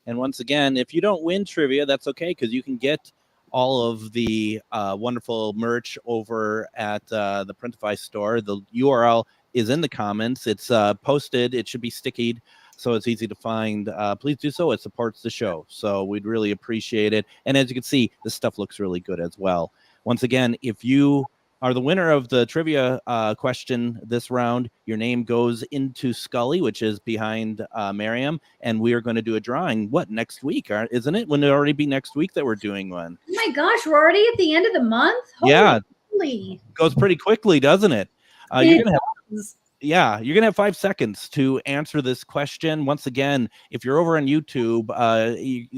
And once again, if you don't win trivia, that's okay, because you can get all of the wonderful merch over at the Printify store. The URL is in the comments. It's posted. It should be stickied, so it's easy to find. Please do so. It supports the show, so we'd really appreciate it. And as you can see, this stuff looks really good as well. Once again, if you are the winner of the trivia question this round, your name goes into Scully, which is behind Miriam, and we are going to do a drawing. What, next week? Isn't it? Wouldn't it already be next week that we're doing one? Oh my gosh, we're already at the end of the month? Yeah. Holy. Goes pretty quickly, doesn't it? You're gonna have 5 seconds to answer this question. Once again, if you're over on YouTube,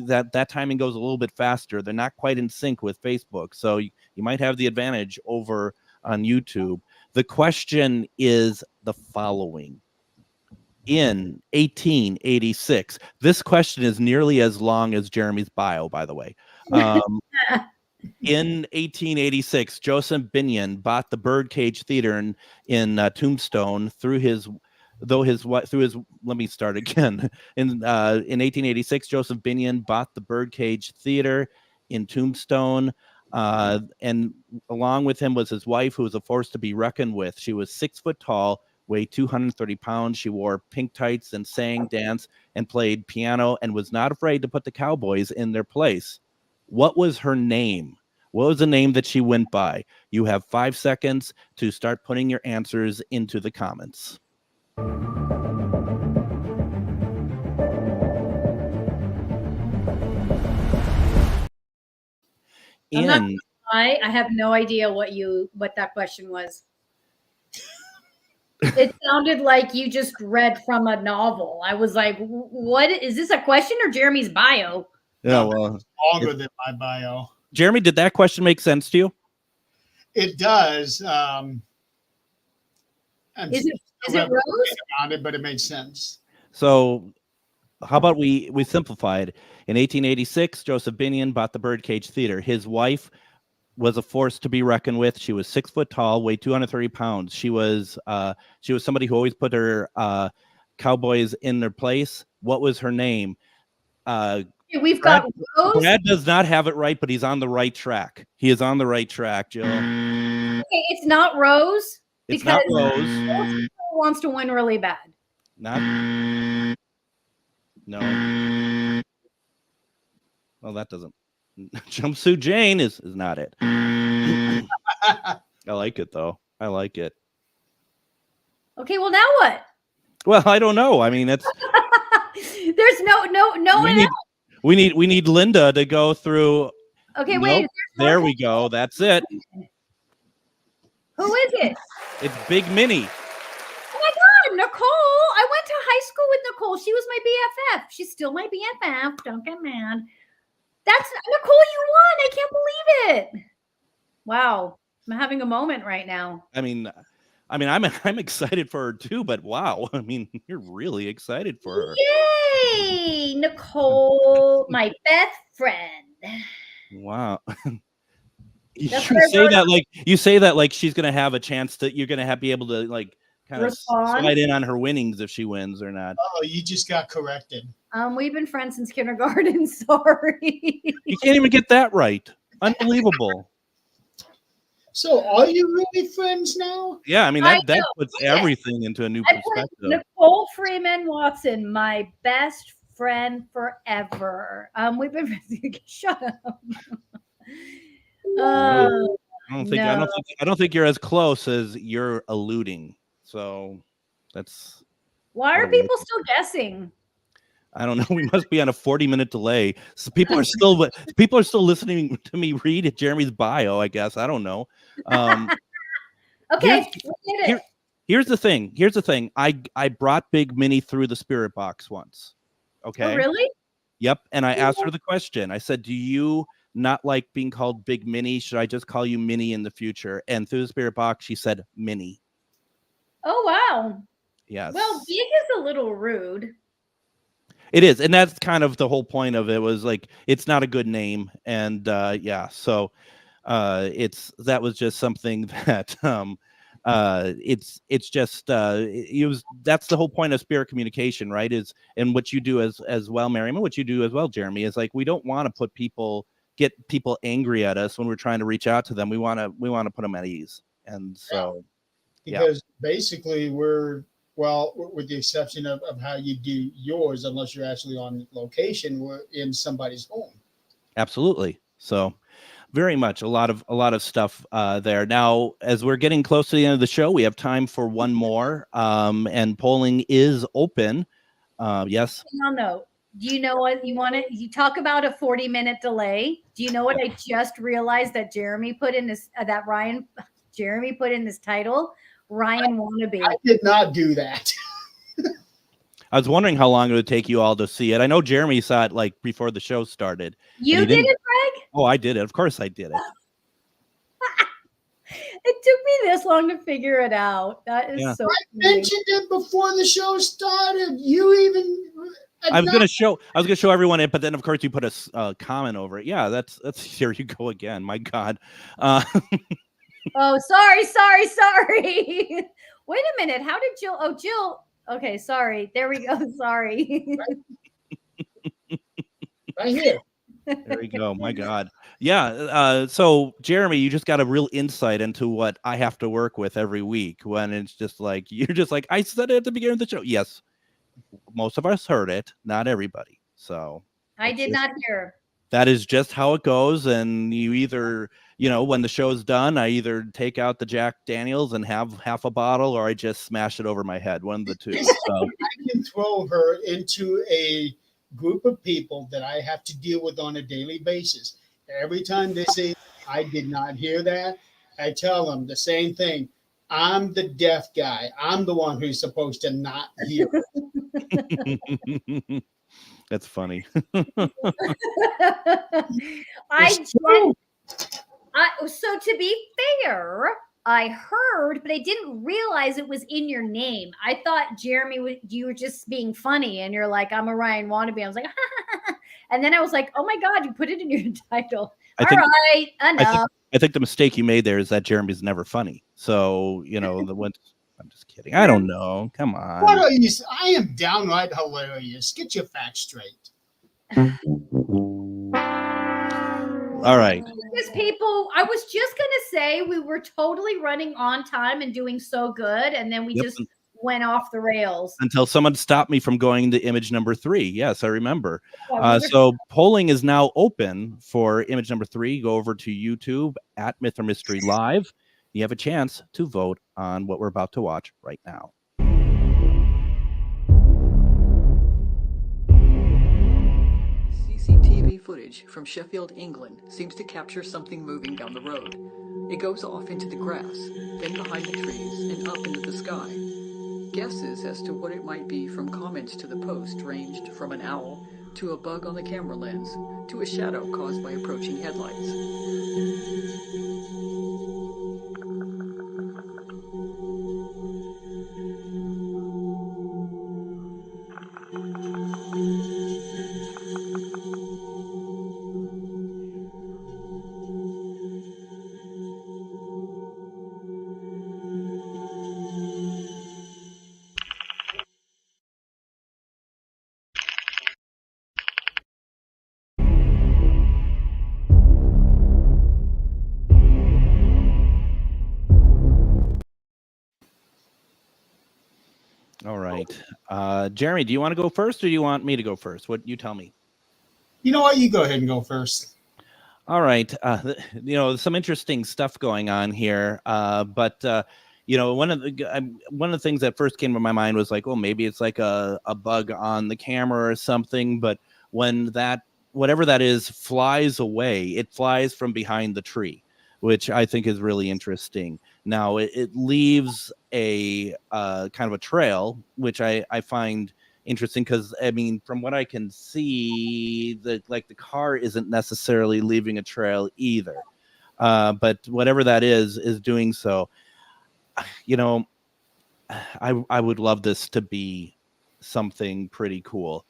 that timing goes a little bit faster. They're not quite in sync with Facebook, so you might have the advantage over on YouTube. The question is the following. In 1886, this question is nearly as long as Jeremy's bio, by the way. In 1886, Joseph Binion bought the Birdcage Theater in Tombstone let me start again. In 1886, Joseph Binion bought the Birdcage Theater in Tombstone, and along with him was his wife, who was a force to be reckoned with. She was 6 foot tall, weighed 230 pounds. She wore pink tights and sang, danced, and played piano, and was not afraid to put the cowboys in their place. What was her name? What was the name that she went by? You have 5 seconds to start putting your answers into the comments. I have no idea what that question was. It sounded like you just read from a novel. I was like, what is this, a question or Jeremy's bio? Yeah, well, longer than my bio. Jeremy, did that question make sense to you? It does. Is it Rose? Around it, but it made sense. So how about we simplified? In 1886, Joseph Binion bought the Birdcage Theater. His wife was a force to be reckoned with. She was 6 foot tall, weighed 230 pounds. She was somebody who always put her cowboys in their place. What was her name? We've got Rose. Brad does not have it right, but he's on the right track. He is on the right track, Jill. Okay, it's not Rose. It's not Rose. Rose wants to win really bad. No. Well, that doesn't. Jumpsuit Jane is not it. I like it though. I like it. Okay, well now what? Well, I don't know. I mean, it's there's no one else. We need Linda to go through. Okay, wait. There we go. That's it. Who is it? It's Big Minnie. Oh my God, Nicole! I went to high school with Nicole. She was my BFF. She's still my BFF. Don't get mad. That's Nicole. You won. I can't believe it. Wow, I'm having a moment right now. I mean, I'm excited for her too. But wow, I mean, you're really excited for her. Yay, Nicole, my best friend. Wow. You say that like she's gonna have a chance to. You're gonna be able to like kind of slide in on her winnings if she wins or not. Oh, you just got corrected. We've been friends since kindergarten. Sorry. You can't even get that right. Unbelievable. So are you really friends now? Yeah, I mean that puts everything into a new perspective. Nicole Freeman Watson, my best friend forever. We've been shut up. I don't think no. I don't think you're as close as you're alluding. So that's Why are people still guessing? I don't know. We must be on a 40-minute delay. So people are still listening to me read Jeremy's bio, I guess. I don't know. Okay, we did it. Here's the thing. I brought Big Minnie through the spirit box once. Okay. Oh, really? Yep. And I asked her the question. I said, do you not like being called Big Minnie? Should I just call you Minnie in the future? And through the spirit box, she said Minnie. Oh, wow. Yes. Well, big is a little rude. It is. And that's kind of the whole point of it, was like, it's not a good name. And yeah, so that was just something that it's just that's the whole point of spirit communication, right? Is, and what you do as well, Miriam, and what you do as well, Jeremy, is like, we don't want to get people angry at us when we're trying to reach out to them. We want to put them at ease. And so because basically with the exception of how you do yours, unless you're actually on location, we're in somebody's home. Absolutely. So very much a lot of stuff there. Now, as we're getting close to the end of the show, we have time for one more, and polling is open. Yes. No. Do you know what you want to? You talk about a 40-minute delay. Do you know what I just realized that Jeremy put in his Jeremy put in his title? Ryan Wannabe. I did not do that. I was wondering how long it would take you all to see it. I know Jeremy saw it like before the show started. You did it, Greg? Oh, I did it. Of course I did it. It took me this long to figure it out. That is so. I mentioned it before the show started. You even. I was gonna show everyone it, but then of course you put a comment over it. Yeah, that's here you go again. My God. Oh, sorry. Wait a minute. How did Jill? Oh, Jill. Okay, sorry. There we go. Sorry. Right here. There we go. My God. Yeah. So Jeremy, you just got a real insight into what I have to work with every week, when it's just like, you're just like, I said it at the beginning of the show. Yes. Most of us heard it. Not everybody. So I did not hear. That is just how it goes. And you either, when the show's done, I either take out the Jack Daniels and have half a bottle, or I just smash it over my head. One of the two. So I can throw her into a group of people that I have to deal with on a daily basis. Every time they say, I did not hear that, I tell them the same thing. I'm the deaf guy. I'm the one who's supposed to not hear it. That's funny. So to be fair, I heard, but I didn't realize it was in your name. I thought, Jeremy, you were just being funny, and you're like, I'm a Ryan Wannabe. I was like, and then I was like, oh my God, you put it in your title. All right, enough. I think the mistake you made there is that Jeremy's never funny. So, I'm just kidding. I don't know. Come on. What are you? I am downright hilarious. Get your facts straight. All right. Because people, I was just going to say we were totally running on time and doing so good. And then we just went off the rails. Until someone stopped me from going to image number 3. Yes, I remember. So polling is now open for image number 3. Go over to YouTube at Myth or Mystery Live. You have a chance to vote on what we're about to watch right now. CCTV footage from Sheffield, England seems to capture something moving down the road. It goes off into the grass, then behind the trees, and up into the sky. Guesses as to what it might be from comments to the post ranged from an owl to a bug on the camera lens to a shadow caused by approaching headlights. Jeremy, do you want to go first or do you want me to go first? What you tell me. You know what? You go ahead and go first. All right. Some interesting stuff going on here. But one of the things that first came to my mind was like, oh, maybe it's like a bug on the camera or something. But when whatever that is flies away, it flies from behind the tree, which I think is really interesting. Now it leaves a kind of a trail, which I find interesting because I mean, from what I can see, the car isn't necessarily leaving a trail either. But whatever that is doing so. I would love this to be something pretty cool.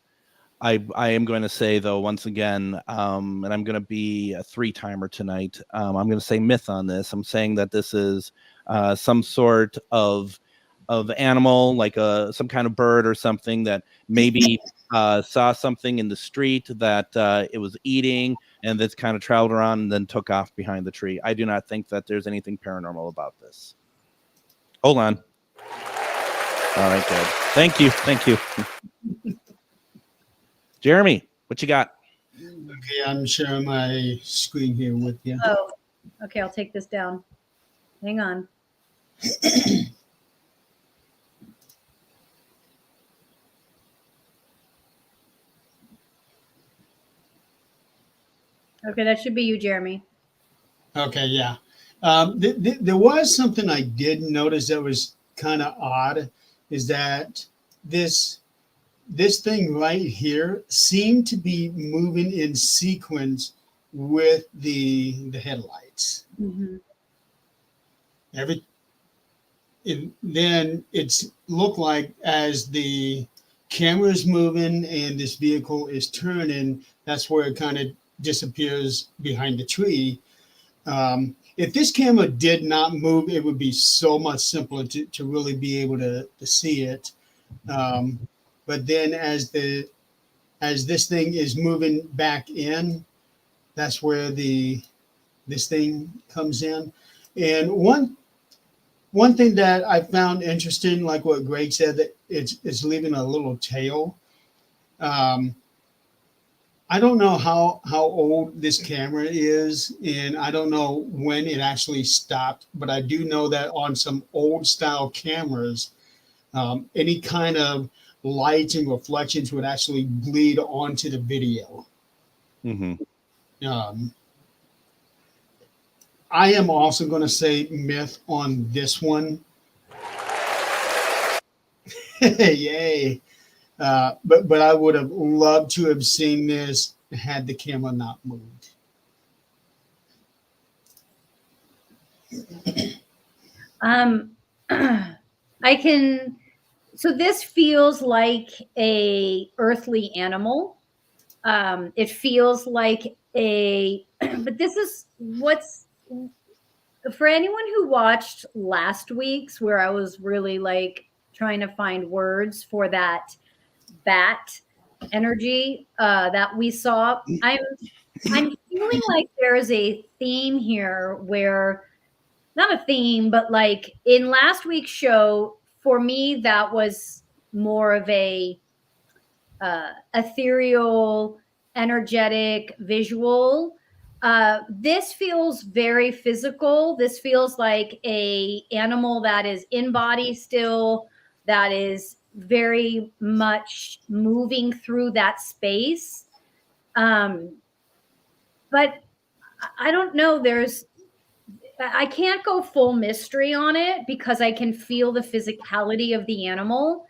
I am going to say, though, once again, and I'm going to be a 3-timer tonight. I'm going to say myth on this. I'm saying that this is some sort of animal, like some kind of bird or something that maybe saw something in the street that it was eating, and that's kind of traveled around and then took off behind the tree. I do not think that there's anything paranormal about this. Hold on. All right, good. Thank you. Jeremy, what you got? Okay, I'm sharing my screen here with you. Oh, okay. I'll take this down. Hang on. Okay, that should be you, Jeremy. Okay, yeah. There was something I did notice that was kind of odd, is that this thing right here seemed to be moving in sequence with the headlights. Mm-hmm. Then it's looked like as the camera is moving and this vehicle is turning, that's where it kind of disappears behind the tree. If this camera did not move, it would be so much simpler to really be able to see it. But then as this thing is moving back in, that's where this thing comes in. And one thing that I found interesting, like what Greg said, that it's leaving a little tail. I don't know how old this camera is, and I don't know when it actually stopped, but I do know that on some old style cameras, any kind of lights and reflections would actually bleed onto the video. Mm-hmm. I am also going to say myth on this one. Yay. But I would have loved to have seen this had the camera not moved. So this feels like a earthly animal. It feels like but this is what's, for anyone who watched last week's, where I was really like trying to find words for that bat energy that we saw. I'm feeling like there is a theme here where, not a theme, but like in last week's show, for me, that was more of a ethereal, energetic, visual. This feels very physical. This feels like a animal that is in body still, that is very much moving through that space. But I don't know. I can't go full mystery on it because I can feel the physicality of the animal.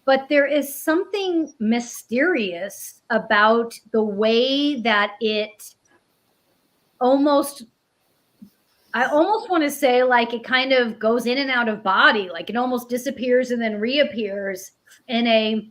But there is something mysterious about the way that it I almost want to say like it kind of goes in and out of body, like it almost disappears and then reappears in a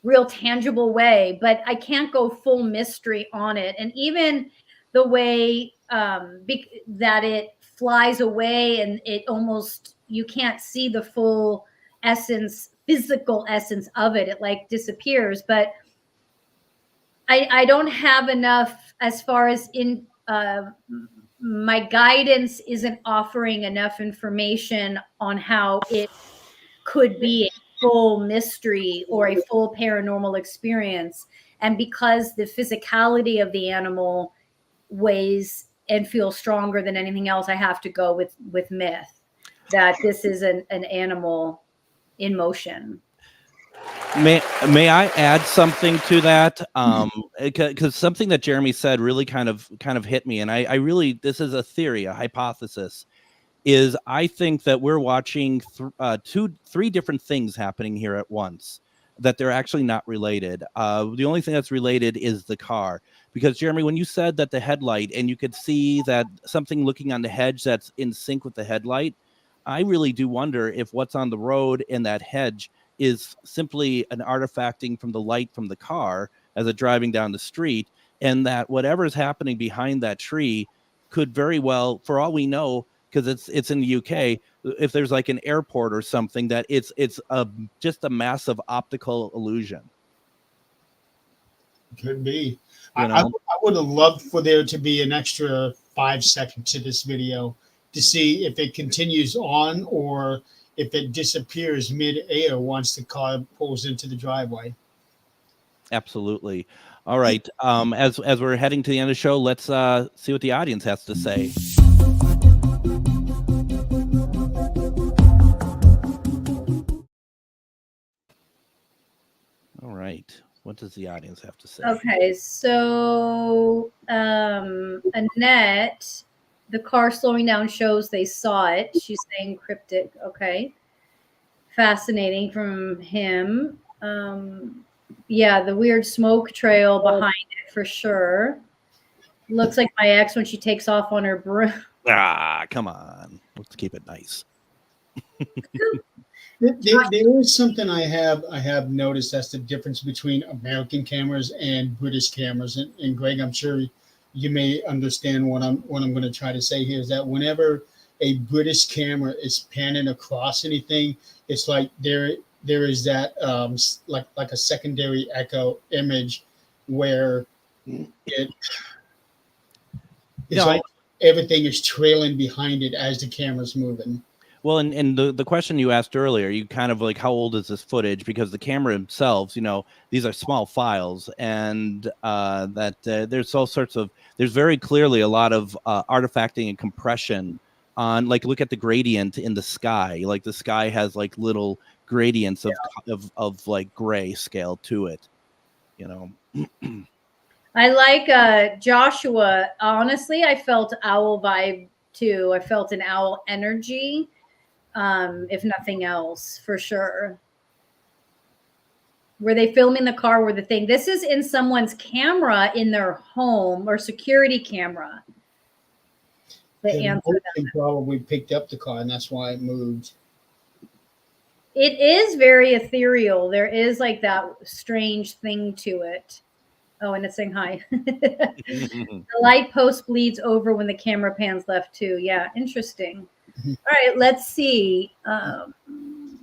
real tangible way, but I can't go full mystery on it. And even the way that it flies away and it almost, you can't see the full essence, physical essence of it. It like disappears, but I don't have enough as far as in my guidance isn't offering enough information on how it could be a full mystery or a full paranormal experience. And because the physicality of the animal weighs and feels stronger than anything else, I have to go with myth, that this is an animal in motion. May I add something to that? Because something that Jeremy said really kind of hit me, and I really, this is a theory, a hypothesis, is I think that we're watching three different things happening here at once, that they're actually not related. The only thing that's related is the car, because Jeremy, when you said that the headlight, and you could see that something looking on the hedge that's in sync with the headlight, I really do wonder if what's on the road in that hedge is simply an artifacting from the light from the car as it's driving down the street, and that whatever is happening behind that tree could very well, for all we know, because it's in the UK, if there's like an airport or something, that it's just a massive optical illusion. Could be. You know? I would have loved for there to be an extra 5 seconds to this video to see if it continues on or if it disappears mid-air once the car pulls into the driveway. Absolutely. All right. As we're heading to the end of the show, let's see what the audience has to say. All right. What does the audience have to say? Okay, so Annette, the car slowing down shows they saw it. She's saying cryptic. Okay. Fascinating from him. Yeah, the weird smoke trail behind it for sure. Looks like my ex when she takes off on her broom. Ah, come on. Let's keep it nice. There is something I have noticed. That's the difference between American cameras and British cameras. And Greg, I'm sure you may understand what I'm going to try to say here is that whenever a British camera is panning across anything, it's like there is that like a secondary echo image where it's like everything is trailing behind it as the camera's moving. Well, and the question you asked earlier, you kind of like, how old is this footage? Because the camera themselves, these are small files, and there's all sorts of, there's very clearly a lot of artifacting and compression on, like, look at the gradient in the sky. Like the sky has like little gradients of like gray scale to it, I like Joshua. Honestly, I felt owl vibe too. I felt an owl energy. If nothing else, for sure. Were they filming the car? Were the thing? This is in someone's camera in their home or security camera. The answer probably picked up the car, and that's why it moved. It is very ethereal. There is like that strange thing to it. Oh, and it's saying hi. The light post bleeds over when the camera pans left too. Yeah, interesting. All right, let's see.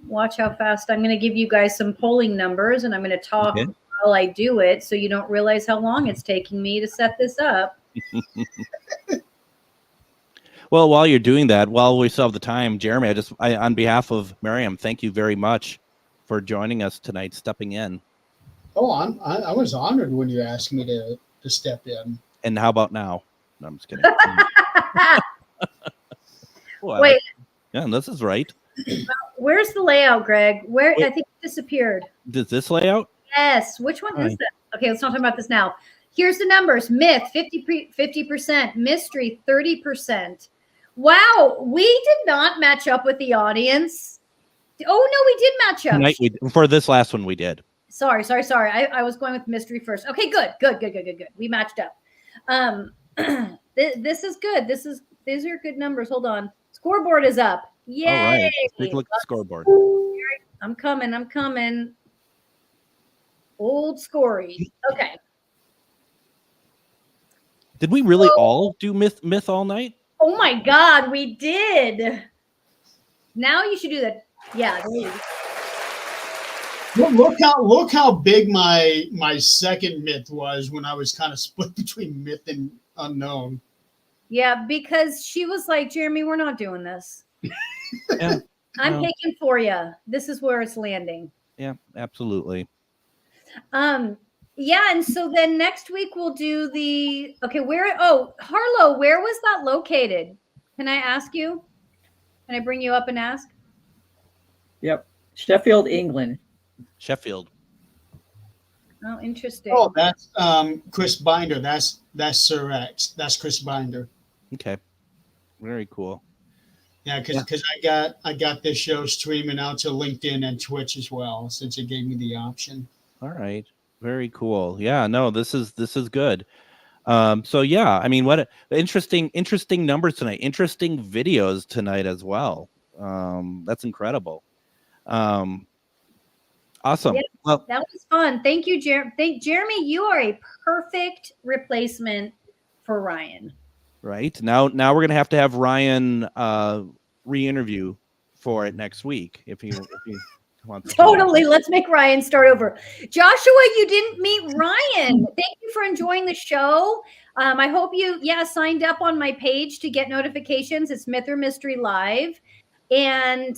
Watch how fast. I'm going to give you guys some polling numbers, and I'm going to talk while I do it so you don't realize how long it's taking me to set this up. Well, while you're doing that, while we still have the time, Jeremy, I on behalf of Miriam, thank you very much for joining us tonight, stepping in. Oh, I was honored when you asked me to step in. And how about now? No, I'm just kidding. Well, wait. Yeah, this is right. Where's the layout, Greg? Where? Wait. I think it disappeared. Does this layout? Yes. Which one is that? Okay, let's not talk about this now. Here's the numbers. Myth, 50%. Mystery, 30%. Wow, we did not match up with the audience. Oh, no, we did match up. Tonight for this last one, we did. Sorry. I was going with mystery first. Okay, good. We matched up. This is good. These are good numbers. Hold on. Scoreboard is up. Yay! All right. Let's take a look at the scoreboard. I'm coming. Old Scory. Okay. Did we really all do myth all night? Oh my God, we did. Now you should do that. Yeah. Look how big my second myth was when I was kind of split between myth and unknown. Yeah, because she was like, Jeremy, we're not doing this. Yeah. I'm picking for you. This is where it's landing. Yeah, absolutely. Yeah, and so then next week we'll do the Harlow, where was that located? Can I ask you? Can I bring you up and ask? Yep. Sheffield, England. Sheffield. Oh, interesting. Oh, that's Chris Binder. That's Sir X. That's Chris Binder. Okay. Very cool. Yeah, because I got this show streaming out to LinkedIn and Twitch as well, since it gave me the option. All right. Very cool. Yeah, no, this is good. So yeah, I mean, what interesting numbers tonight, interesting videos tonight as well. That's incredible. Awesome. Yeah, Well, that was fun. Thank you, Jeremy. You are a perfect replacement for Ryan. right now we're gonna have to have Ryan re-interview for it next week if he wants. Totally. Let's make Ryan start over. Joshua, you didn't meet Ryan. Thank you for enjoying the show. I hope you signed up on my page to get notifications. It's Myth or Mystery Live. And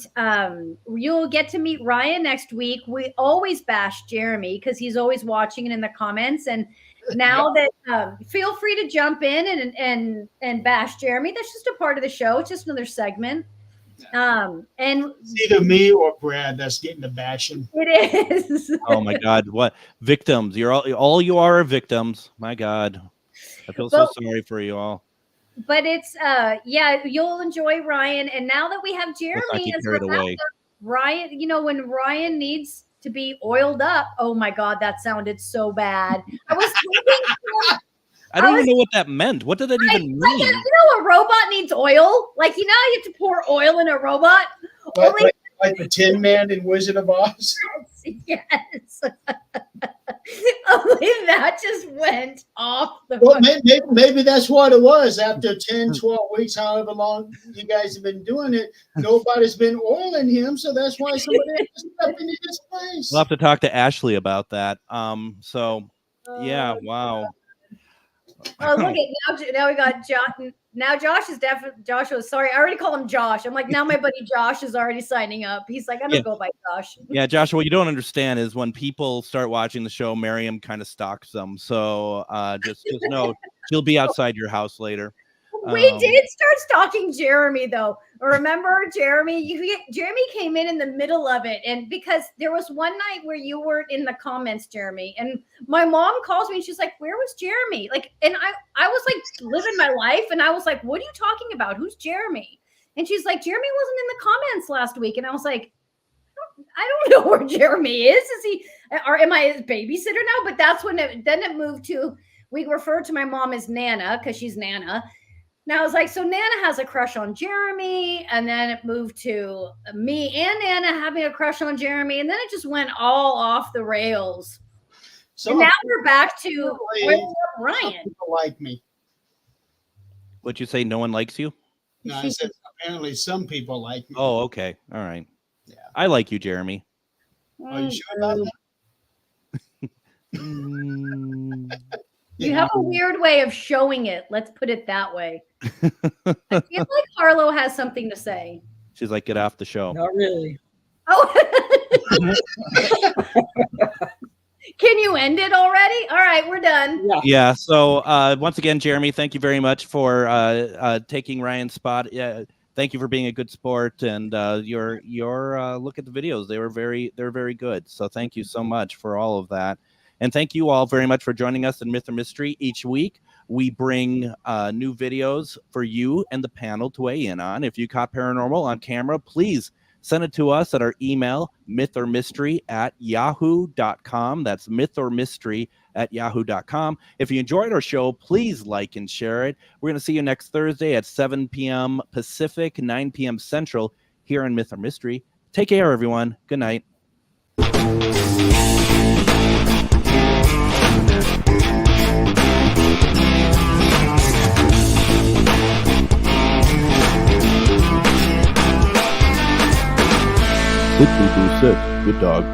you'll get to meet Ryan next week. We always bash Jeremy because he's always watching and in the comments. And now that feel free to jump in and bash Jeremy. That's just a part of the show. It's just another segment. And it's either me or Brad that's getting the bashing. It is. Oh my God! What victims? You're all you are victims. My God, I feel so sorry for you all. But it's you'll enjoy Ryan. And now that we have Jeremy as a backup, Ryan, when Ryan needs to be oiled up. Oh my God, that sounded so bad. I was thinking. I don't even know what that meant. What did that even mean? A robot needs oil. Like, you have to pour oil in a robot. Like the Tin Man in Wizard of Oz. Yes. Only that just went off the Well, maybe that's what it was. After 10, 12 weeks, however long you guys have been doing it, nobody's been oiling him, so that's why somebody has to step into his place. We'll have to talk to Ashley about that. Yeah, wow. Oh, look at now we got Josh. Now Josh is definitely Joshua. Sorry, I already call him Josh. I'm like, now my buddy Josh is already signing up. He's like, I'm gonna go by Josh. Yeah, Joshua, what you don't understand is when people start watching the show, Miriam kind of stalks them. So just know she'll be outside your house later. We did start stalking Jeremy though. Remember, Jeremy came in the middle of it, and because there was one night where you weren't in the comments, Jeremy, and my mom calls me and she's like, "Where was Jeremy?" Like, and I was like living my life, and I was like, "What are you talking about? Who's Jeremy?" And she's like, "Jeremy wasn't in the comments last week," and I was like, I don't know where Jeremy is. Is he, or am I his babysitter now? But that's when it moved to, we refer to my mom as Nana because she's Nana. Now I was like, so Nana has a crush on Jeremy, and then it moved to me and Nana having a crush on Jeremy, and then it just went all off the rails. So and now we're back to Ryan. People like me. What'd you say? No one likes you? No, I said apparently some people like me. Oh, okay. All right. Yeah. I like you, Jeremy. Are you sure about that? You have a weird way of showing it. Let's put it that way. I feel like Harlow has something to say. She's like, get off the show. Not really. Oh. Can you end it already? All right, we're done. Yeah. So once again, Jeremy, thank you very much for taking Ryan's spot. Thank you for being a good sport, and your look at the videos. They're very good. So thank you so much for all of that. And thank you all very much for joining us in Myth or Mystery. Each week, we bring new videos for you and the panel to weigh in on. If you caught paranormal on camera, please send it to us at our email, mythormystery@yahoo.com. That's mythormystery@yahoo.com. If you enjoyed our show, please like and share it. We're going to see you next Thursday at 7 p.m. Pacific, 9 p.m. Central here on Myth or Mystery. Take care, everyone. Good night. Good dog.